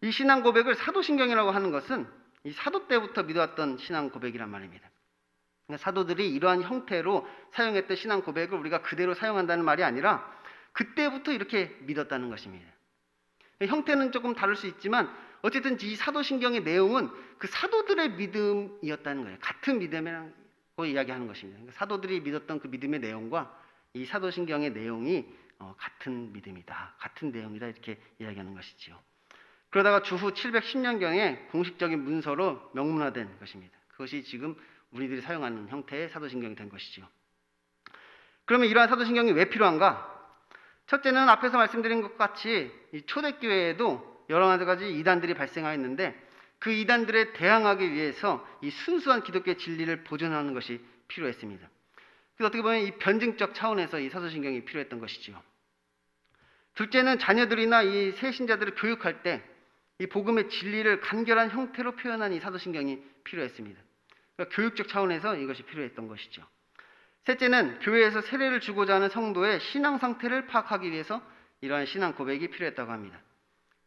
이 신앙 고백을 사도신경이라고 하는 것은 이 사도 때부터 믿어왔던 신앙 고백이란 말입니다. 그러니까 사도들이 이러한 형태로 사용했던 신앙 고백을 우리가 그대로 사용한다는 말이 아니라 그때부터 이렇게 믿었다는 것입니다. 형태는 조금 다를 수 있지만 어쨌든 이 사도신경의 내용은 그 사도들의 믿음이었다는 거예요. 같은 믿음이라고 이야기하는 것입니다. 그러니까 사도들이 믿었던 그 믿음의 내용과 이 사도신경의 내용이 같은 믿음이다, 같은 내용이다, 이렇게 이야기하는 것이지요. 그러다가 주후 710년경에 공식적인 문서로 명문화된 것입니다. 그것이 지금 우리들이 사용하는 형태의 사도신경이 된 것이지요. 그러면 이러한 사도신경이 왜 필요한가? 첫째는 앞에서 말씀드린 것 같이 이 초대교회에도 여러 가지 이단들이 발생하였는데 그 이단들에 대항하기 위해서 이 순수한 기독교의 진리를 보존하는 것이 필요했습니다. 그래서 어떻게 보면 이 변증적 차원에서 이 사도신경이 필요했던 것이지요. 둘째는 자녀들이나 이 새 신자들을 교육할 때 이 복음의 진리를 간결한 형태로 표현한 이 사도신경이 필요했습니다. 그러니까 교육적 차원에서 이것이 필요했던 것이죠. 셋째는 교회에서 세례를 주고자 하는 성도의 신앙 상태를 파악하기 위해서 이러한 신앙 고백이 필요했다고 합니다.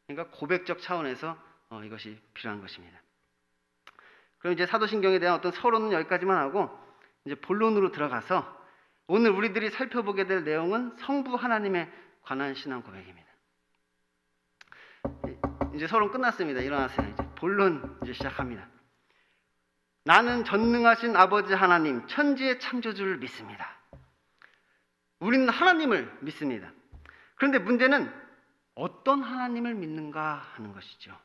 그러니까 고백적 차원에서 이것이 필요한 것입니다. 그럼 이제 사도신경에 대한 어떤 서론은 여기까지만 하고 이제 본론으로 들어가서 오늘 우리들이 살펴보게 될 내용은 성부 하나님에 관한 신앙 고백입니다. 이제 서론 끝났습니다. 일어나세요. 이제 본론 이제 시작합니다. 나는 전능하신 아버지 하나님, 천지의 창조주를 믿습니다. 우리는 하나님을 믿습니다. 그런데 문제는 어떤 하나님을 믿는가 하는 것이죠.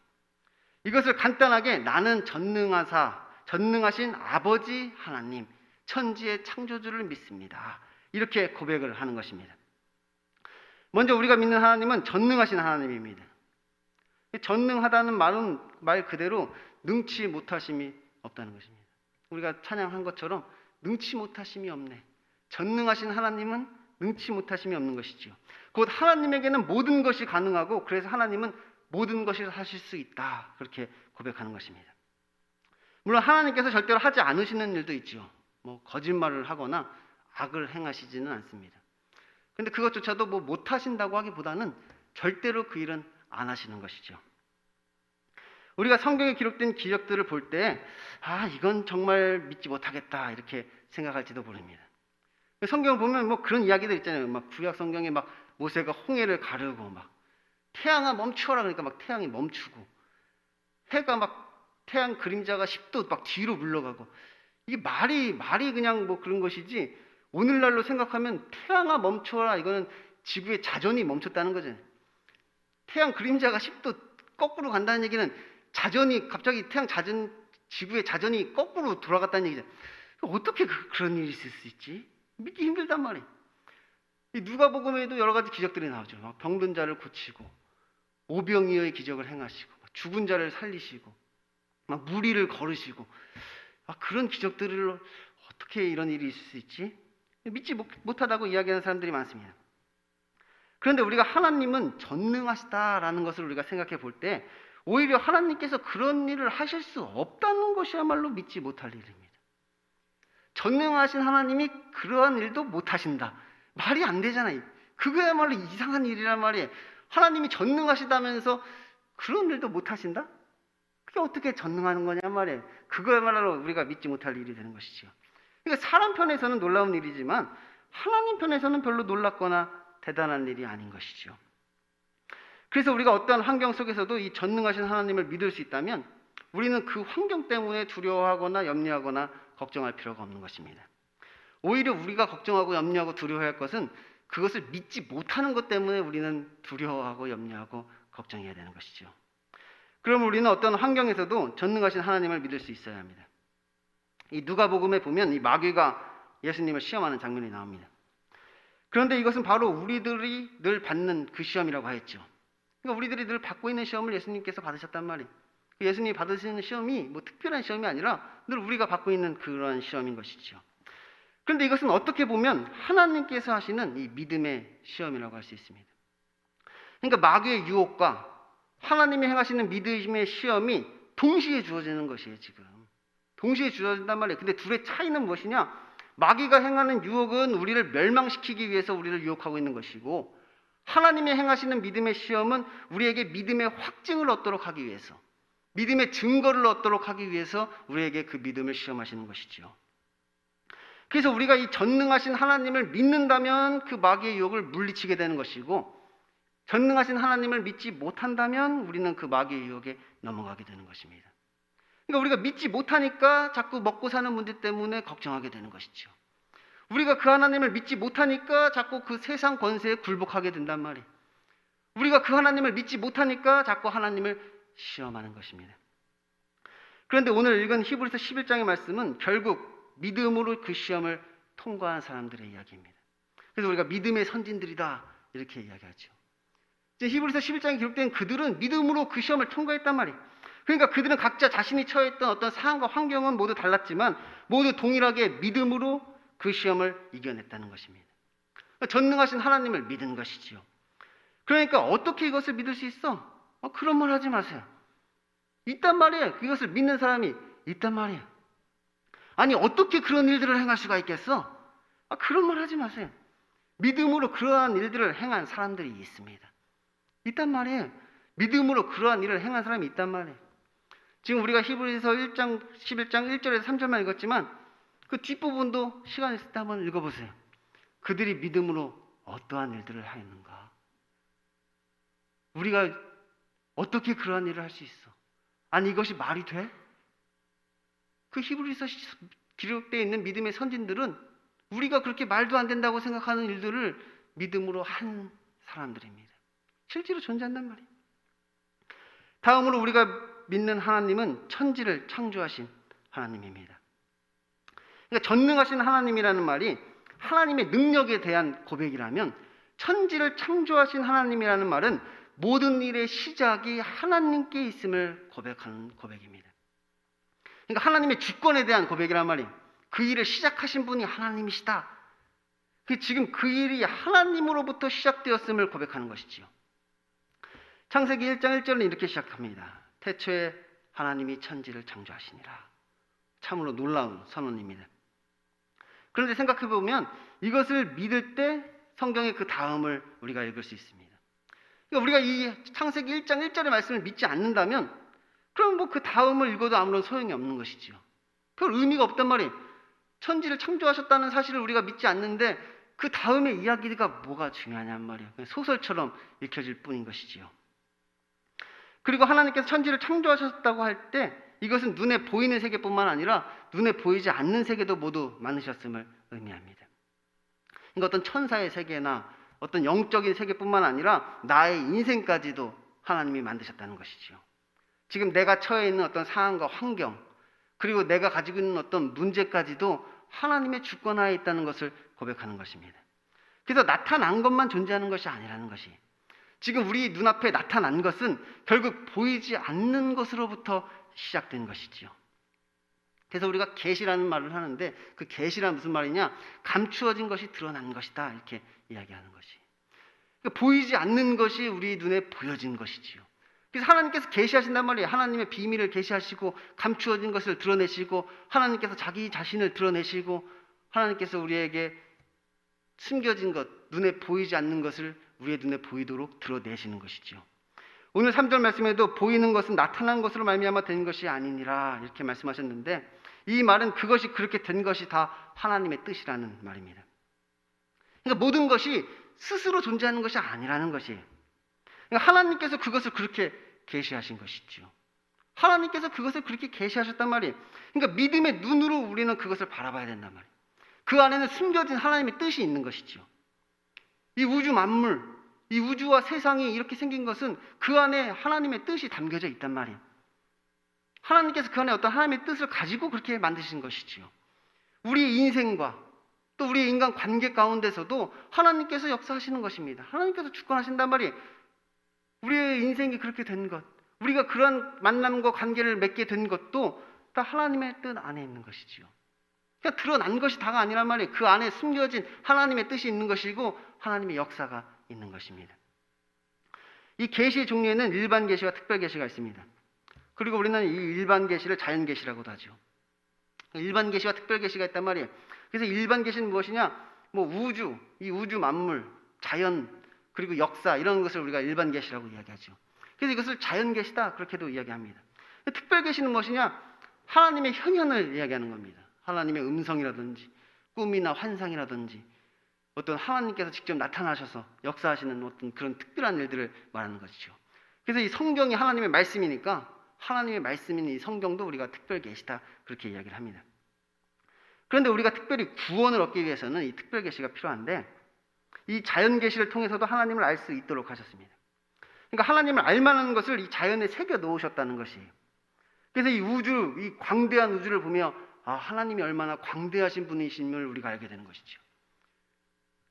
이것을 간단하게 나는 전능하신 아버지 하나님, 천지의 창조주를 믿습니다. 이렇게 고백을 하는 것입니다. 먼저 우리가 믿는 하나님은 전능하신 하나님입니다. 전능하다는 말은 말 그대로 능치 못하심이 없다는 것입니다. 우리가 찬양한 것처럼 능치 못하심이 없네. 전능하신 하나님은 능치 못하심이 없는 것이지요. 곧 하나님에게는 모든 것이 가능하고 그래서 하나님은 모든 것을 하실 수 있다. 그렇게 고백하는 것입니다. 물론 하나님께서 절대로 하지 않으시는 일도 있지요. 거짓말을 하거나 악을 행하시지는 않습니다. 그런데 그것조차도 못하신다고 하기보다는 절대로 그 일은 안 하시는 것이죠. 우리가 성경에 기록된 기적들을 볼 때 이건 정말 믿지 못하겠다 이렇게 생각할지도 모릅니다. 성경을 보면 그런 이야기들 있잖아요. 구약 성경에 모세가 홍해를 가르고 태양아 멈추어라 그러니까 태양이 멈추고 해가 태양 그림자가 10도 뒤로 물러가고 이게 말이 그냥 그런 것이지 오늘날로 생각하면 태양아 멈춰라 이거는 지구의 자전이 멈췄다는 거죠. 태양 그림자가 10도 거꾸로 간다는 얘기는 갑자기 지구의 자전이 거꾸로 돌아갔다는 얘기죠. 어떻게 그런 일이 있을 수 있지? 믿기 힘들단 말이에요. 이 누가복음에도 여러 가지 기적들이 나오죠. 병든 자를 고치고 오병이어의 기적을 행하시고 죽은 자를 살리시고 무리를 걸으시고 그런 기적들을 어떻게 이런 일이 있을 수 있지? 믿지 못하다고 이야기하는 사람들이 많습니다. 그런데 우리가 하나님은 전능하시다라는 것을 우리가 생각해 볼 때 오히려 하나님께서 그런 일을 하실 수 없다는 것이야말로 믿지 못할 일입니다. 전능하신 하나님이 그러한 일도 못하신다. 말이 안 되잖아요. 그거야말로 이상한 일이란 말이에요. 하나님이 전능하시다면서 그런 일도 못하신다? 그게 어떻게 전능하는 거냐 말이에요. 그거야말로 우리가 믿지 못할 일이 되는 것이죠. 그러니까 사람 편에서는 놀라운 일이지만 하나님 편에서는 별로 놀랍거나 대단한 일이 아닌 것이죠. 그래서 우리가 어떠한 환경 속에서도 이 전능하신 하나님을 믿을 수 있다면 우리는 그 환경 때문에 두려워하거나 염려하거나 걱정할 필요가 없는 것입니다. 오히려 우리가 걱정하고 염려하고 두려워할 것은 그것을 믿지 못하는 것 때문에 우리는 두려워하고 염려하고 걱정해야 되는 것이죠. 그럼 우리는 어떤 환경에서도 전능하신 하나님을 믿을 수 있어야 합니다. 이 누가복음에 보면 이 마귀가 예수님을 시험하는 장면이 나옵니다. 그런데 이것은 바로 우리들이 늘 받는 그 시험이라고 하였죠. 그러니까 우리들이 늘 받고 있는 시험을 예수님께서 받으셨단 말이에요. 예수님이 받으시는 시험이 특별한 시험이 아니라 늘 우리가 받고 있는 그런 시험인 것이죠. 그런데 이것은 어떻게 보면 하나님께서 하시는 이 믿음의 시험이라고 할 수 있습니다. 그러니까 마귀의 유혹과 하나님이 행하시는 믿음의 시험이 동시에 주어지는 것이에요. 지금 동시에 주어진단 말이에요. 근데 둘의 차이는 무엇이냐? 마귀가 행하는 유혹은 우리를 멸망시키기 위해서 우리를 유혹하고 있는 것이고 하나님이 행하시는 믿음의 시험은 우리에게 믿음의 확증을 얻도록 하기 위해서 믿음의 증거를 얻도록 하기 위해서 우리에게 그 믿음을 시험하시는 것이죠. 그래서 우리가 이 전능하신 하나님을 믿는다면 그 마귀의 유혹을 물리치게 되는 것이고 전능하신 하나님을 믿지 못한다면 우리는 그 마귀의 유혹에 넘어가게 되는 것입니다. 그러니까 우리가 믿지 못하니까 자꾸 먹고 사는 문제 때문에 걱정하게 되는 것이죠. 우리가 그 하나님을 믿지 못하니까 자꾸 그 세상 권세에 굴복하게 된단 말이에요. 우리가 그 하나님을 믿지 못하니까 자꾸 하나님을 시험하는 것입니다. 그런데 오늘 읽은 히브리서 11장의 말씀은 결국 믿음으로 그 시험을 통과한 사람들의 이야기입니다. 그래서 우리가 믿음의 선진들이다 이렇게 이야기하죠. 히브리서 11장에 기록된 그들은 믿음으로 그 시험을 통과했단 말이에요. 그러니까 그들은 각자 자신이 처했던 어떤 상황과 환경은 모두 달랐지만 모두 동일하게 믿음으로 그 시험을 이겨냈다는 것입니다. 그러니까 전능하신 하나님을 믿은 것이지요. 그러니까 어떻게 이것을 믿을 수 있어? 그런 말 하지 마세요. 있단 말이에요. 그것을 믿는 사람이 있단 말이에요. 아니 어떻게 그런 일들을 행할 수가 있겠어? 그런 말 하지 마세요. 믿음으로 그러한 일들을 행한 사람들이 있습니다. 있단 말이에요. 믿음으로 그러한 일을 행한 사람이 있단 말이에요. 지금 우리가 히브리서 1장 11장 1절에서 3절만 읽었지만 그 뒷부분도 시간 있을 때 한번 읽어보세요. 그들이 믿음으로 어떠한 일들을 하였는가? 우리가 어떻게 그러한 일을 할 수 있어? 아니 이것이 말이 돼? 그 히브리서 기록되어 있는 믿음의 선진들은 우리가 그렇게 말도 안 된다고 생각하는 일들을 믿음으로 한 사람들입니다. 실제로 존재한단 말이에요. 다음으로 우리가 믿는 하나님은 천지를 창조하신 하나님입니다. 그러니까 전능하신 하나님이라는 말이 하나님의 능력에 대한 고백이라면, 천지를 창조하신 하나님이라는 말은 모든 일의 시작이 하나님께 있음을 고백하는 고백입니다. 그러니까 하나님의 주권에 대한 고백이란 말이에요. 그 일을 시작하신 분이 하나님이시다. 지금 그 일이 하나님으로부터 시작되었음을 고백하는 것이지요. 창세기 1장 1절은 이렇게 시작합니다. 태초에 하나님이 천지를 창조하시니라. 참으로 놀라운 선언입니다. 그런데 생각해 보면 이것을 믿을 때 성경의 그 다음을 우리가 읽을 수 있습니다. 그러니까 우리가 이 창세기 1장 1절의 말씀을 믿지 않는다면, 그럼 뭐 그 다음을 읽어도 아무런 소용이 없는 것이지요. 별 의미가 없단 말이에요. 천지를 창조하셨다는 사실을 우리가 믿지 않는데 그 다음의 이야기가 뭐가 중요하냔 말이에요. 그냥 소설처럼 읽혀질 뿐인 것이지요. 그리고 하나님께서 천지를 창조하셨다고 할 때 이것은 눈에 보이는 세계뿐만 아니라 눈에 보이지 않는 세계도 모두 만드셨음을 의미합니다. 그러니까 어떤 천사의 세계나 어떤 영적인 세계뿐만 아니라 나의 인생까지도 하나님이 만드셨다는 것이지요. 지금 내가 처해 있는 어떤 상황과 환경, 그리고 내가 가지고 있는 어떤 문제까지도 하나님의 주권하에 있다는 것을 고백하는 것입니다. 그래서 나타난 것만 존재하는 것이 아니라는 것이, 지금 우리 눈앞에 나타난 것은 결국 보이지 않는 것으로부터 시작된 것이지요. 그래서 우리가 계시라는 말을 하는데, 그 계시란 무슨 말이냐? 감추어진 것이 드러난 것이다, 이렇게 이야기하는 것이. 그러니까 보이지 않는 것이 우리 눈에 보여진 것이지요. 그래서 하나님께서 계시하신단 말이에요. 하나님의 비밀을 계시하시고 감추어진 것을 드러내시고, 하나님께서 자기 자신을 드러내시고, 하나님께서 우리에게 숨겨진 것, 눈에 보이지 않는 것을 우리의 눈에 보이도록 드러내시는 것이지요. 오늘 3절 말씀에도 보이는 것은 나타난 것으로 말미암아 된 것이 아니니라, 이렇게 말씀하셨는데, 이 말은 그것이 그렇게 된 것이 다 하나님의 뜻이라는 말입니다. 그러니까 모든 것이 스스로 존재하는 것이 아니라는 것이에요. 그러니까 하나님께서 그것을 그렇게 계시하신 것이지요. 하나님께서 그것을 그렇게 계시하셨단 말이에요. 그러니까 믿음의 눈으로 우리는 그것을 바라봐야 된단 말이에요. 그 안에는 숨겨진 하나님의 뜻이 있는 것이지요. 이 우주 만물, 이 우주와 세상이 이렇게 생긴 것은 그 안에 하나님의 뜻이 담겨져 있단 말이에요. 하나님께서 그 안에 어떤 하나님의 뜻을 가지고 그렇게 만드신 것이지요. 우리의 인생과 또 우리의 인간 관계 가운데서도 하나님께서 역사하시는 것입니다. 하나님께서 주권하신단 말이에요. 우리의 인생이 그렇게 된 것, 우리가 그러한 만남과 관계를 맺게 된 것도 다 하나님의 뜻 안에 있는 것이지요. 그러니까 드러난 것이 다가 아니란 말이에요. 그 안에 숨겨진 하나님의 뜻이 있는 것이고 하나님의 역사가 있는 것입니다. 이 계시의 종류에는 일반 계시와 특별 계시가 있습니다. 그리고 우리는 이 일반 계시를 자연 계시라고도 하죠. 일반 계시와 특별 계시가 있단 말이에요. 그래서 일반 계시는 무엇이냐? 뭐 우주, 이 우주 만물, 자연, 그리고 역사, 이런 것을 우리가 일반 계시라고 이야기하죠. 그래서 이것을 자연 계시다, 그렇게도 이야기합니다. 특별 계시는 무엇이냐? 하나님의 현현을 이야기하는 겁니다. 하나님의 음성이라든지 꿈이나 환상이라든지 어떤 하나님께서 직접 나타나셔서 역사하시는 어떤 그런 특별한 일들을 말하는 것이죠. 그래서 이 성경이 하나님의 말씀이니까 하나님의 말씀인 이 성경도 우리가 특별 계시다, 그렇게 이야기를 합니다. 그런데 우리가 특별히 구원을 얻기 위해서는 이 특별 계시가 필요한데, 이 자연 계시를 통해서도 하나님을 알 수 있도록 하셨습니다. 그러니까 하나님을 알만한 것을 이 자연에 새겨 놓으셨다는 것이에요. 그래서 이 우주, 이 광대한 우주를 보며 하나님이 얼마나 광대하신 분이심을 우리가 알게 되는 것이죠.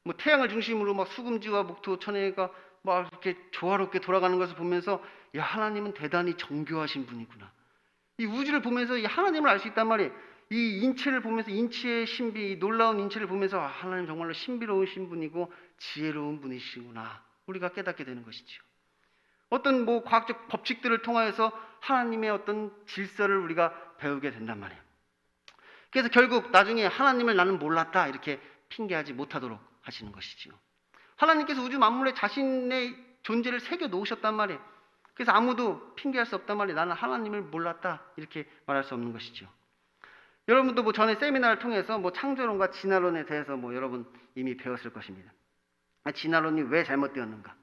뭐 태양을 중심으로 막 수금지와 목토, 천해가 막 이렇게 조화롭게 돌아가는 것을 보면서, 야, 하나님은 대단히 정교하신 분이구나. 이 우주를 보면서 이 하나님을 알 수 있단 말이에요. 이 인체를 보면서 인체의 신비, 놀라운 인체를 보면서 하나님 정말로 신비로우신 분이고 지혜로운 분이시구나, 우리가 깨닫게 되는 것이죠. 어떤 뭐 과학적 법칙들을 통하여서 하나님의 어떤 질서를 우리가 배우게 된단 말이에요. 그래서 결국 나중에 하나님을 나는 몰랐다, 이렇게 핑계하지 못하도록 하시는 것이지요. 하나님께서 우주 만물에 자신의 존재를 새겨 놓으셨단 말이에요. 그래서 아무도 핑계할 수 없단 말이에요. 나는 하나님을 몰랐다, 이렇게 말할 수 없는 것이죠. 여러분도 뭐 전에 세미나를 통해서 뭐 창조론과 진화론에 대해서 뭐 여러분 이미 배웠을 것입니다. 진화론이 왜 잘못되었는가,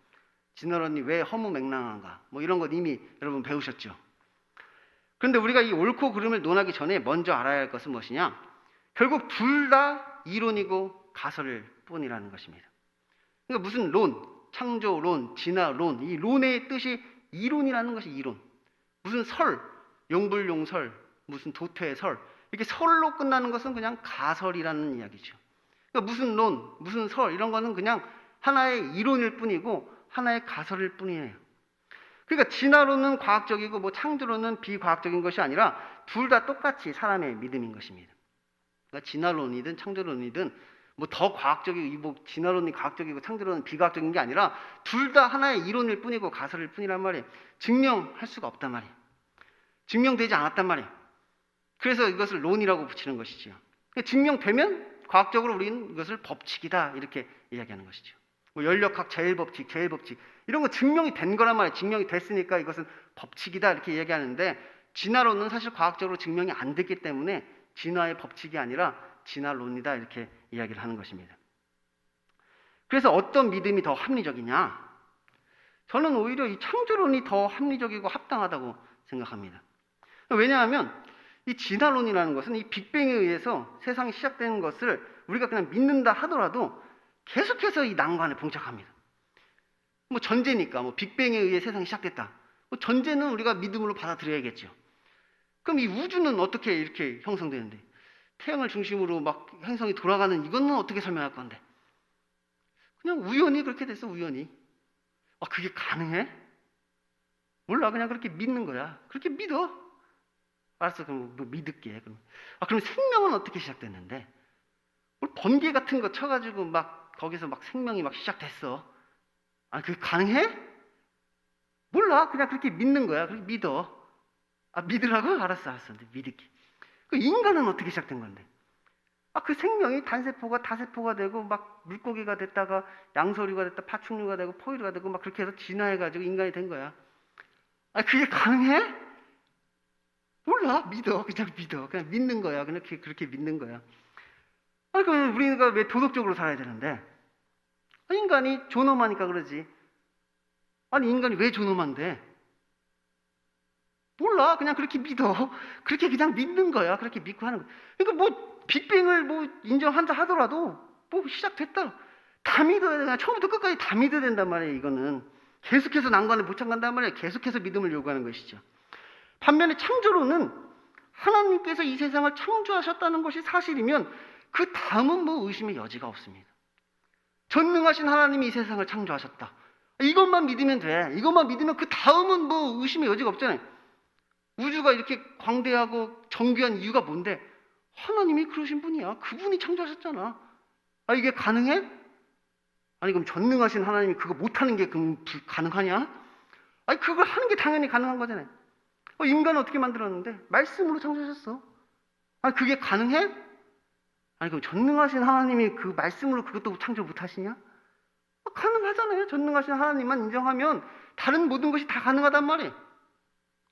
진화론이 왜 허무맹랑한가, 뭐 이런 것 이미 여러분 배우셨죠. 그런데 우리가 이 옳고 그름을 논하기 전에 먼저 알아야 할 것은 무엇이냐? 결국 둘 다 이론이고 가설일 뿐이라는 것입니다. 그러니까 무슨 론, 창조론, 진화론, 이 론의 뜻이 이론이라는 것이 이론. 무슨 설, 용불용설, 무슨 도퇴설, 이렇게 설로 끝나는 것은 그냥 가설이라는 이야기죠. 그러니까 무슨 론, 무슨 설 이런 거는 그냥 하나의 이론일 뿐이고 하나의 가설일 뿐이에요. 그러니까 진화론은 과학적이고 뭐 창조론은 비과학적인 것이 아니라 둘 다 똑같이 사람의 믿음인 것입니다. 그러니까 진화론이든 창조론이든 뭐 더 과학적이고 뭐 진화론이 과학적이고 창조론은 비과학적인 게 아니라 둘 다 하나의 이론일 뿐이고 가설일 뿐이란 말이에요. 증명할 수가 없단 말이에요. 증명되지 않았단 말이에요. 그래서 이것을 론이라고 붙이는 것이죠. 증명되면 과학적으로 우리는 이것을 법칙이다 이렇게 이야기하는 것이죠. 뭐 연력학 제일법칙 이런 거 증명이 된 거란 말이에요. 증명이 됐으니까 이것은 법칙이다 이렇게 이야기하는데 진화론은 사실 과학적으로 증명이 안 됐기 때문에 진화의 법칙이 아니라 진화론이다 이렇게 이야기를 하는 것입니다. 그래서 어떤 믿음이 더 합리적이냐? 저는 오히려 이 창조론이 더 합리적이고 합당하다고 생각합니다. 왜냐하면 이 진화론이라는 것은 이 빅뱅에 의해서 세상이 시작되는 것을 우리가 그냥 믿는다 하더라도 계속해서 이 난관에 봉착합니다. 뭐 전제니까 뭐 빅뱅에 의해 세상이 시작됐다. 뭐 전제는 우리가 믿음으로 받아들여야겠죠. 그럼 이 우주는 어떻게 이렇게 형성되는데 태양을 중심으로 막 행성이 돌아가는 이거는 어떻게 설명할 건데? 그냥 우연히 그렇게 됐어, 우연히. 아, 그게 가능해? 몰라, 그냥 그렇게 믿는 거야. 그렇게 믿어. 알았어, 그럼 뭐 믿을게. 그럼 생명은 어떻게 시작됐는데? 뭐 번개 같은 거 쳐가지고 막 거기서 막 생명이 막 시작됐어. 아, 그게 가능해? 몰라, 그냥 그렇게 믿는 거야. 그렇게 믿어. 아, 믿으라고? 알았어. 믿을게. 그 인간은 어떻게 시작된 건데? 아, 그 생명이 단세포가 다세포가 되고 막 물고기가 됐다가 양서류가 됐다 파충류가 되고 포유류가 되고 막 그렇게 해서 진화해가지고 인간이 된 거야. 아, 그게 가능해? 몰라, 믿어. 그냥 믿어. 그냥 믿는 거야. 그냥 그렇게 믿는 거야. 아니, 그럼 우리가 왜 도덕적으로 살아야 되는데? 아, 인간이 존엄하니까 그러지. 아니, 인간이 왜 존엄한데? 몰라, 그냥 그렇게 믿어. 그렇게 그냥 믿는 거야. 그렇게 믿고 하는 거야. 그러니까 뭐 빅뱅을 뭐 인정한다 하더라도 뭐 시작됐다. 다 믿어야 돼. 그냥 처음부터 끝까지 다 믿어야 된단 말이에요. 이거는 계속해서 난관에 봉착한단 말이에요. 계속해서 믿음을 요구하는 것이죠. 반면에 창조론은 하나님께서 이 세상을 창조하셨다는 것이 사실이면 그 다음은 뭐 의심의 여지가 없습니다. 전능하신 하나님이 이 세상을 창조하셨다. 이것만 믿으면 돼. 이것만 믿으면 그 다음은 뭐 의심의 여지가 없잖아요. 우주가 이렇게 광대하고 정교한 이유가 뭔데? 하나님이 그러신 분이야. 그분이 창조하셨잖아. 아, 이게 가능해? 아니, 그럼 전능하신 하나님이 그거 못하는 게 그럼 가능하냐? 아니, 그걸 하는 게 당연히 가능한 거잖아요. 인간은 어떻게 만들었는데? 말씀으로 창조하셨어. 아니, 그게 가능해? 아니, 그럼 전능하신 하나님이 그 말씀으로 그것도 창조 못하시냐? 가능하잖아요. 전능하신 하나님만 인정하면 다른 모든 것이 다 가능하단 말이에요.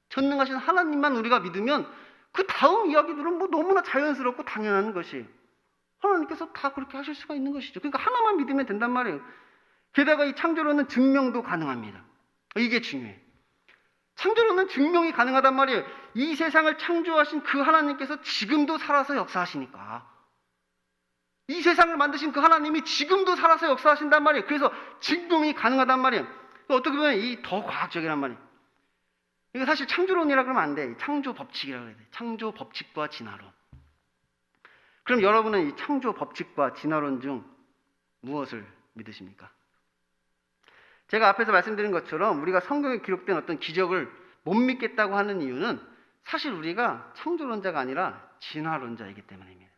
전능하신 하나님만 우리가 믿으면 그 다음 이야기들은 뭐 너무나 자연스럽고 당연한 것이 하나님께서 다 그렇게 하실 수가 있는 것이죠. 그러니까 하나만 믿으면 된단 말이에요. 게다가 이 창조론은 증명도 가능합니다. 이게 중요해요. 창조론은 증명이 가능하단 말이에요. 이 세상을 창조하신 그 하나님께서 지금도 살아서 역사하시니까. 이 세상을 만드신 그 하나님이 지금도 살아서 역사하신단 말이에요. 그래서 증명이 가능하단 말이에요. 어떻게 보면 이 더 과학적이란 말이에요. 이거 사실 창조론이라 그러면 안 돼. 창조 법칙이라고 해야 돼. 창조 법칙과 진화론. 그럼 여러분은 이 창조 법칙과 진화론 중 무엇을 믿으십니까? 제가 앞에서 말씀드린 것처럼 우리가 성경에 기록된 어떤 기적을 못 믿겠다고 하는 이유는 사실 우리가 창조론자가 아니라 진화론자이기 때문입니다.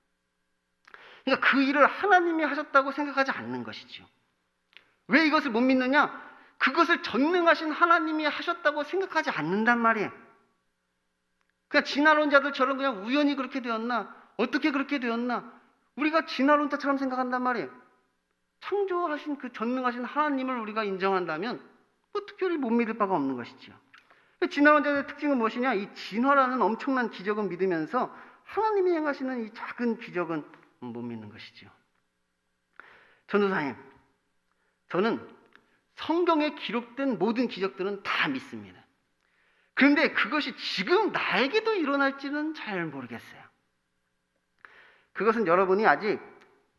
그러니까 그 일을 하나님이 하셨다고 생각하지 않는 것이죠. 왜 이것을 못 믿느냐? 그것을 전능하신 하나님이 하셨다고 생각하지 않는단 말이에요. 그냥 진화론자들처럼 그냥 우연히 그렇게 되었나? 어떻게 그렇게 되었나? 우리가 진화론자처럼 생각한단 말이에요. 창조하신 그 전능하신 하나님을 우리가 인정한다면 뭐 특별히 못 믿을 바가 없는 것이죠. 진화론자의 특징은 무엇이냐? 이 진화라는 엄청난 기적은 믿으면서 하나님이 행하시는 이 작은 기적은 못 믿는 것이죠. 전도사님, 저는 성경에 기록된 모든 기적들은 다 믿습니다. 그런데 그것이 지금 나에게도 일어날지는 잘 모르겠어요. 그것은 여러분이 아직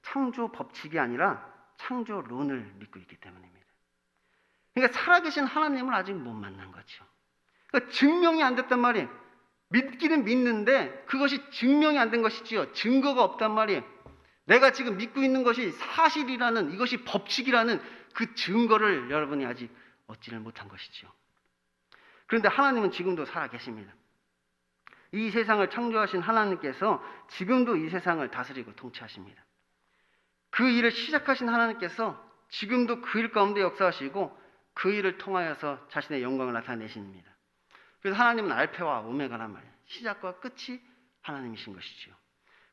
창조 법칙이 아니라 창조론을 믿고 있기 때문입니다. 그러니까 살아계신 하나님을 아직 못 만난 거죠. 그러니까 증명이 안 됐단 말이에요. 믿기는 믿는데 그것이 증명이 안 된 것이지요. 증거가 없단 말이에요. 내가 지금 믿고 있는 것이 사실이라는, 이것이 법칙이라는 그 증거를 여러분이 아직 얻지를 못한 것이지요. 그런데 하나님은 지금도 살아계십니다. 이 세상을 창조하신 하나님께서 지금도 이 세상을 다스리고 통치하십니다. 그 일을 시작하신 하나님께서 지금도 그 일 가운데 역사하시고 그 일을 통하여서 자신의 영광을 나타내십니다. 그래서 하나님은 알파와 오메가란 말이에요. 시작과 끝이 하나님이신 것이지요.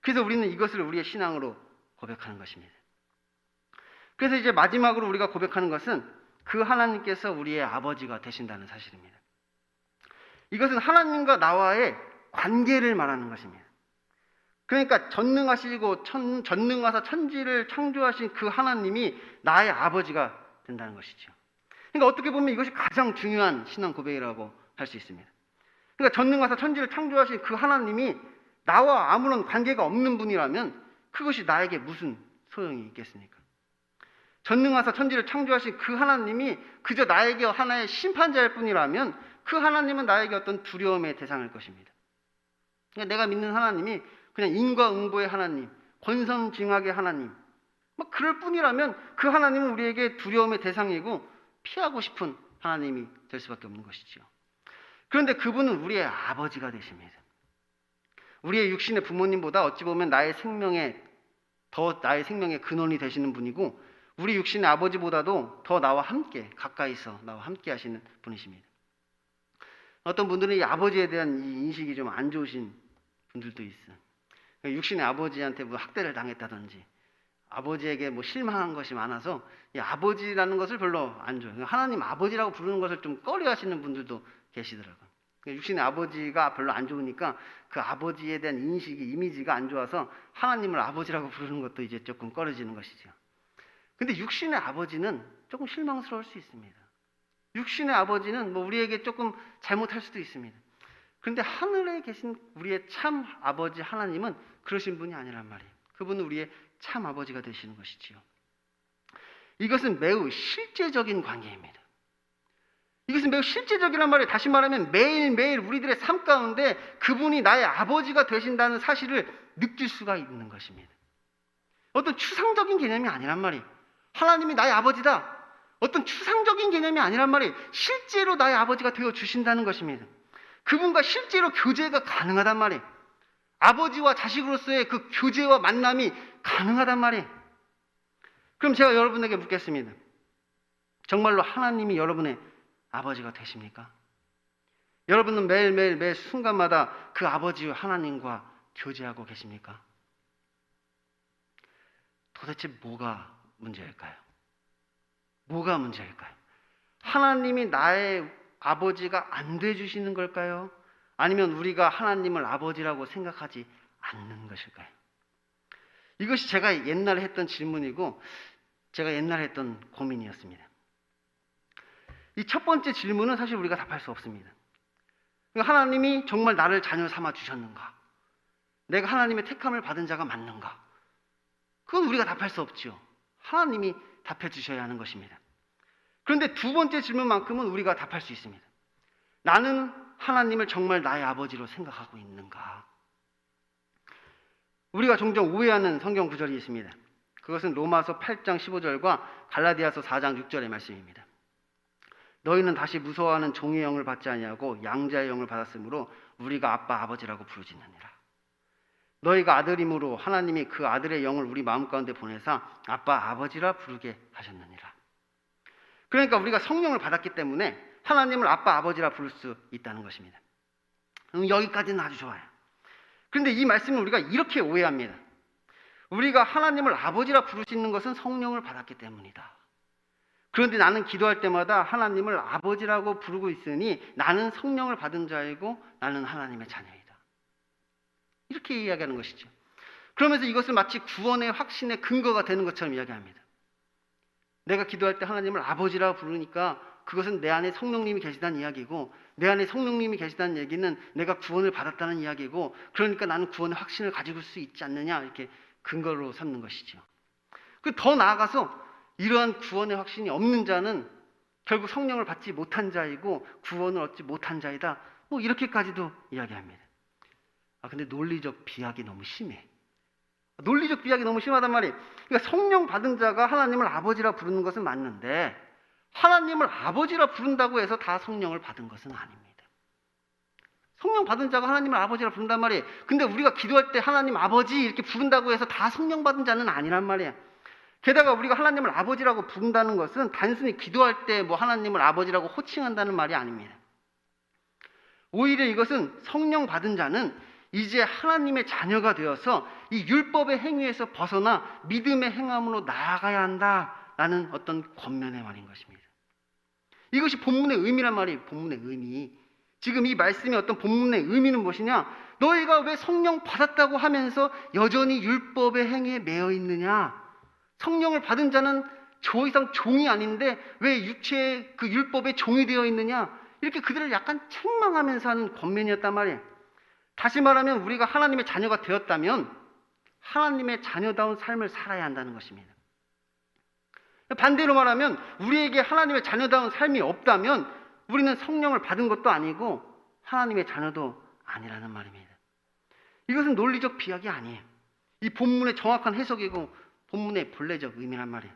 그래서 우리는 이것을 우리의 신앙으로 고백하는 것입니다. 그래서 이제 마지막으로 우리가 고백하는 것은 그 하나님께서 우리의 아버지가 되신다는 사실입니다. 이것은 하나님과 나와의 관계를 말하는 것입니다. 그러니까 전능하시고 전능하사 천지를 창조하신 그 하나님이 나의 아버지가 된다는 것이죠. 그러니까 어떻게 보면 이것이 가장 중요한 신앙 고백이라고 할 수 있습니다. 그러니까 전능하사 천지를 창조하신 그 하나님이 나와 아무런 관계가 없는 분이라면 그것이 나에게 무슨 소용이 있겠습니까? 전능하사 천지를 창조하신 그 하나님이 그저 나에게 하나의 심판자일 뿐이라면 그 하나님은 나에게 어떤 두려움의 대상일 것입니다. 그러니까 내가 믿는 하나님이 그냥 인과응보의 하나님, 권선징악의 하나님, 막 그럴 뿐이라면 그 하나님은 우리에게 두려움의 대상이고 피하고 싶은 하나님이 될 수밖에 없는 것이지요. 그런데 그분은 우리의 아버지가 되십니다. 우리의 육신의 부모님보다 어찌 보면 나의 생명의 근원이 되시는 분이고 우리 육신의 아버지보다도 더 나와 함께 가까이서 나와 함께 하시는 분이십니다. 어떤 분들은 이 아버지에 대한 이 인식이 좀 안 좋으신 분들도 있어요. 육신의 아버지한테 뭐 학대를 당했다든지 아버지에게 뭐 실망한 것이 많아서 이 아버지라는 것을 별로 안 좋아해요. 하나님 아버지라고 부르는 것을 좀 꺼려하시는 분들도 계시더라고요. 육신의 아버지가 별로 안 좋으니까 그 아버지에 대한 인식이, 이미지가 안 좋아서 하나님을 아버지라고 부르는 것도 이제 조금 꺼려지는 것이죠. 근데 육신의 아버지는 조금 실망스러울 수 있습니다. 육신의 아버지는 뭐 우리에게 조금 잘못할 수도 있습니다. 그런데 하늘에 계신 우리의 참 아버지 하나님은 그러신 분이 아니란 말이에요. 그분은 우리의 참 아버지가 되시는 것이지요. 이것은 매우 실제적인 관계입니다. 이것은 매우 실제적이란 말이에요. 다시 말하면 매일매일 우리들의 삶 가운데 그분이 나의 아버지가 되신다는 사실을 느낄 수가 있는 것입니다. 어떤 추상적인 개념이 아니란 말이에요. 하나님이 나의 아버지다. 어떤 추상적인 개념이 아니란 말이에요. 실제로 나의 아버지가 되어 주신다는 것입니다. 그분과 실제로 교제가 가능하단 말이에요. 아버지와 자식으로서의 그 교제와 만남이 가능하단 말이에요. 그럼 제가 여러분에게 묻겠습니다. 정말로 하나님이 여러분의 아버지가 되십니까? 여러분은 매일매일 매 순간마다 그 아버지 하나님과 교제하고 계십니까? 도대체 뭐가 문제일까요? 뭐가 문제일까요? 하나님이 나의 아버지가 안 돼주시는 걸까요? 아니면 우리가 하나님을 아버지라고 생각하지 않는 것일까요? 이것이 제가 옛날에 했던 질문이고 제가 옛날에 했던 고민이었습니다. 이 첫 번째 질문은 사실 우리가 답할 수 없습니다. 하나님이 정말 나를 자녀 삼아 주셨는가? 내가 하나님의 택함을 받은 자가 맞는가? 그건 우리가 답할 수 없죠. 하나님이 답해 주셔야 하는 것입니다. 그런데 두 번째 질문만큼은 우리가 답할 수 있습니다. 나는 하나님을 정말 나의 아버지로 생각하고 있는가? 우리가 종종 오해하는 성경 구절이 있습니다. 그것은 로마서 8장 15절과 갈라디아서 4장 6절의 말씀입니다. 너희는 다시 무서워하는 종의 영을 받지 아니하고 양자의 영을 받았으므로 우리가 아빠 아버지라고 부르짖느니라. 너희가 아들임으로 하나님이 그 아들의 영을 우리 마음 가운데 보내사 아빠 아버지라 부르게 하셨느니라. 그러니까 우리가 성령을 받았기 때문에 하나님을 아빠 아버지라 부를 수 있다는 것입니다. 여기까지는 아주 좋아요. 그런데 이 말씀을 우리가 이렇게 오해합니다. 우리가 하나님을 아버지라 부를 수 있는 것은 성령을 받았기 때문이다. 그런데 나는 기도할 때마다 하나님을 아버지라고 부르고 있으니 나는 성령을 받은 자이고 나는 하나님의 자녀이다. 이렇게 이야기하는 것이죠. 그러면서 이것을 마치 구원의 확신의 근거가 되는 것처럼 이야기합니다. 내가 기도할 때 하나님을 아버지라고 부르니까 그것은 내 안에 성령님이 계시다는 이야기고 내 안에 성령님이 계시다는 얘기는 내가 구원을 받았다는 이야기고 그러니까 나는 구원의 확신을 가지고 수 있지 않느냐 이렇게 근거로 삼는 것이죠. 더 나아가서 이러한 구원의 확신이 없는 자는 결국 성령을 받지 못한 자이고 구원을 얻지 못한 자이다. 뭐 이렇게까지도 이야기합니다. 근데 논리적 비약이 너무 심해. 논리적 비약이 너무 심하단 말이에요. 그러니까 성령 받은 자가 하나님을 아버지라 부르는 것은 맞는데 하나님을 아버지라 부른다고 해서 다 성령을 받은 것은 아닙니다. 성령 받은 자가 하나님을 아버지라 부른단 말이에요. 근데 우리가 기도할 때 하나님 아버지 이렇게 부른다고 해서 다 성령 받은 자는 아니란 말이에요. 게다가 우리가 하나님을 아버지라고 부른다는 것은 단순히 기도할 때 뭐 하나님을 아버지라고 호칭한다는 말이 아닙니다. 오히려 이것은 성령 받은 자는 이제 하나님의 자녀가 되어서 이 율법의 행위에서 벗어나 믿음의 행함으로 나아가야 한다라는 어떤 권면의 말인 것입니다. 이것이 본문의 의미란 말이에요. 본문의 의미. 지금 이 말씀의 어떤 본문의 의미는 무엇이냐? 너희가 왜 성령 받았다고 하면서 여전히 율법의 행위에 매여 있느냐? 성령을 받은 자는 더 이상 종이 아닌데 왜 육체의 그 율법의 종이 되어 있느냐? 이렇게 그들을 약간 책망하면서 하는 권면이었단 말이에요. 다시 말하면 우리가 하나님의 자녀가 되었다면 하나님의 자녀다운 삶을 살아야 한다는 것입니다. 반대로 말하면 우리에게 하나님의 자녀다운 삶이 없다면 우리는 성령을 받은 것도 아니고 하나님의 자녀도 아니라는 말입니다. 이것은 논리적 비약이 아니에요. 이 본문의 정확한 해석이고 본문의 본래적 의미란 말이에요.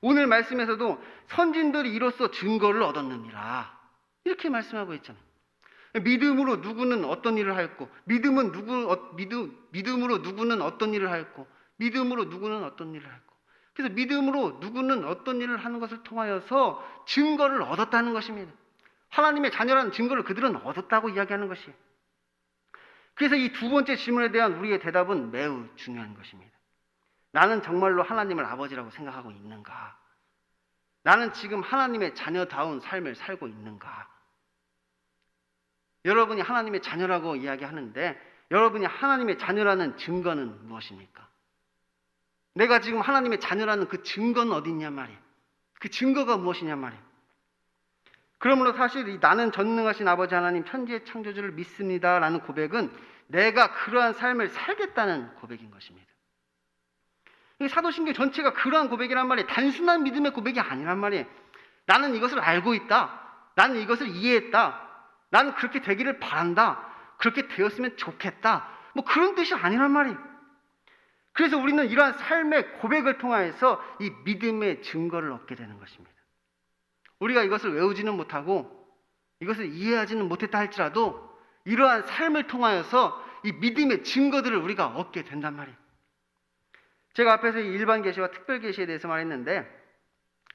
오늘 말씀에서도 선진들이 이로써 증거를 얻었느니라 이렇게 말씀하고 있잖아요. 믿음으로 누구는 어떤 일을 하였고 믿음으로 누구는 어떤 일을 하였고 믿음으로 누구는 어떤 일을 하였고 그래서 믿음으로 누구는 어떤 일을 하는 것을 통하여서 증거를 얻었다는 것입니다. 하나님의 자녀라는 증거를 그들은 얻었다고 이야기하는 것이에요. 그래서 이 두 번째 질문에 대한 우리의 대답은 매우 중요한 것입니다. 나는 정말로 하나님을 아버지라고 생각하고 있는가? 나는 지금 하나님의 자녀다운 삶을 살고 있는가? 여러분이 하나님의 자녀라고 이야기하는데 여러분이 하나님의 자녀라는 증거는 무엇입니까? 내가 지금 하나님의 자녀라는 그 증거는 어디 있냔 말이에요. 그 증거가 무엇이냔 말이에요. 그러므로 사실 이 나는 전능하신 아버지 하나님 천지의 창조주를 믿습니다라는 고백은 내가 그러한 삶을 살겠다는 고백인 것입니다. 이 사도신경 전체가 그러한 고백이란 말이에요. 단순한 믿음의 고백이 아니란 말이에요. 나는 이것을 알고 있다. 나는 이것을 이해했다. 나는 그렇게 되기를 바란다. 그렇게 되었으면 좋겠다. 뭐 그런 뜻이 아니란 말이에요. 그래서 우리는 이러한 삶의 고백을 통하여서 이 믿음의 증거를 얻게 되는 것입니다. 우리가 이것을 외우지는 못하고 이것을 이해하지는 못했다 할지라도 이러한 삶을 통하여서 이 믿음의 증거들을 우리가 얻게 된단 말이에요. 제가 앞에서 이 일반 계시와 특별 계시에 대해서 말했는데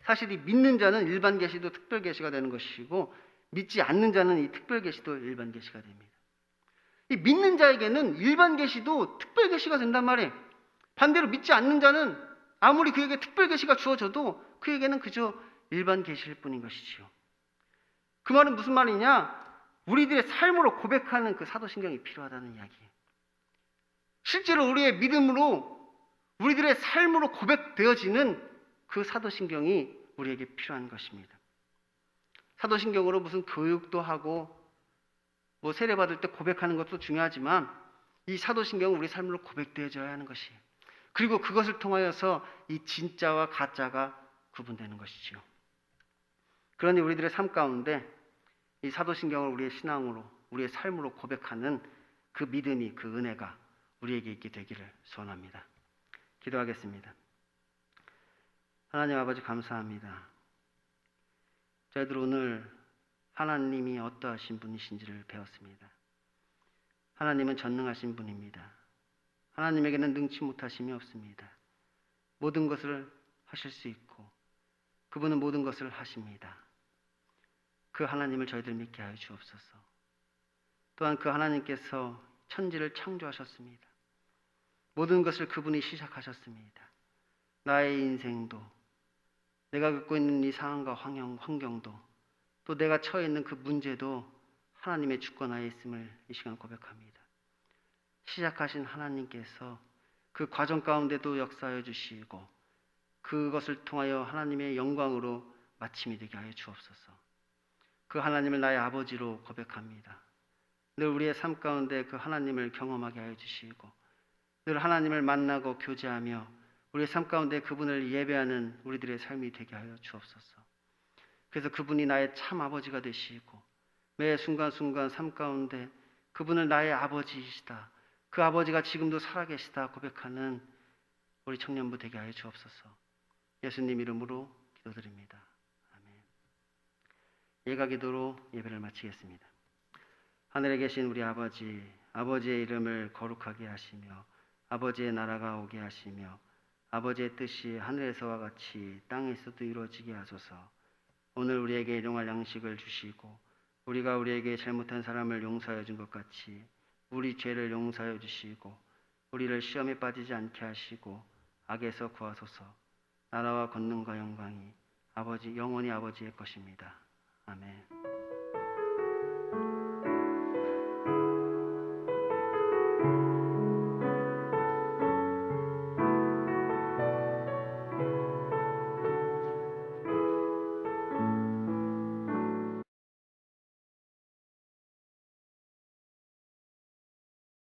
사실 이 믿는 자는 일반 계시도 특별 계시가 되는 것이고 믿지 않는 자는 이 특별 계시도 일반 계시가 됩니다. 이 믿는 자에게는 일반 계시도 특별 계시가 된단 말이에요. 반대로 믿지 않는 자는 아무리 그에게 특별 계시가 주어져도 그에게는 그저 일반 계시일 뿐인 것이지요. 그 말은 무슨 말이냐? 우리들의 삶으로 고백하는 그 사도신경이 필요하다는 이야기예요. 실제로 우리의 믿음으로 우리들의 삶으로 고백되어지는 그 사도신경이 우리에게 필요한 것입니다. 사도신경으로 무슨 교육도 하고 뭐 세례받을 때 고백하는 것도 중요하지만 이 사도신경은 우리 삶으로 고백되어져야 하는 것이에요. 그리고 그것을 통하여서 이 진짜와 가짜가 구분되는 것이지요. 그러니 우리들의 삶 가운데 이 사도신경을 우리의 신앙으로 우리의 삶으로 고백하는 그 믿음이 그 은혜가 우리에게 있게 되기를 소원합니다. 기도하겠습니다. 하나님 아버지 감사합니다. 저희들 오늘 하나님이 어떠하신 분이신지를 배웠습니다. 하나님은 전능하신 분입니다. 하나님에게는 능치 못하심이 없습니다. 모든 것을 하실 수 있고 그분은 모든 것을 하십니다. 그 하나님을 저희들 믿게 하여 주옵소서. 또한 그 하나님께서 천지를 창조하셨습니다. 모든 것을 그분이 시작하셨습니다. 나의 인생도 내가 겪고 있는 이 상황과 환경도 또 내가 처해 있는 그 문제도 하나님의 주권하에 있음을 이 시간 고백합니다. 시작하신 하나님께서 그 과정 가운데도 역사하여 주시고 그것을 통하여 하나님의 영광으로 마침이 되게 하여 주옵소서. 그 하나님을 나의 아버지로 고백합니다. 늘 우리의 삶 가운데 그 하나님을 경험하게 하여 주시고 늘 하나님을 만나고 교제하며 우리의 삶 가운데 그분을 예배하는 우리들의 삶이 되게 하여 주옵소서. 그래서 그분이 나의 참 아버지가 되시고 매 순간순간 삶 가운데 그분을 나의 아버지이시다, 그 아버지가 지금도 살아계시다 고백하는 우리 청년부 되게 하여 주옵소서. 예수님 이름으로 기도드립니다. 아멘. 예가 기도로 예배를 마치겠습니다. 하늘에 계신 우리 아버지, 아버지의 이름을 거룩하게 하시며 아버지의 나라가 오게 하시며 아버지의 뜻이 하늘에서와 같이 땅에서도 이루어지게 하소서. 오늘 우리에게 일용할 양식을 주시고 우리가 우리에게 잘못한 사람을 용서하여 준 것 같이 우리 죄를 용서하여 주시고 우리를 시험에 빠지지 않게 하시고 악에서 구하소서. 나라와 권능과 영광이 아버지 영원히 아버지의 것입니다. 아멘.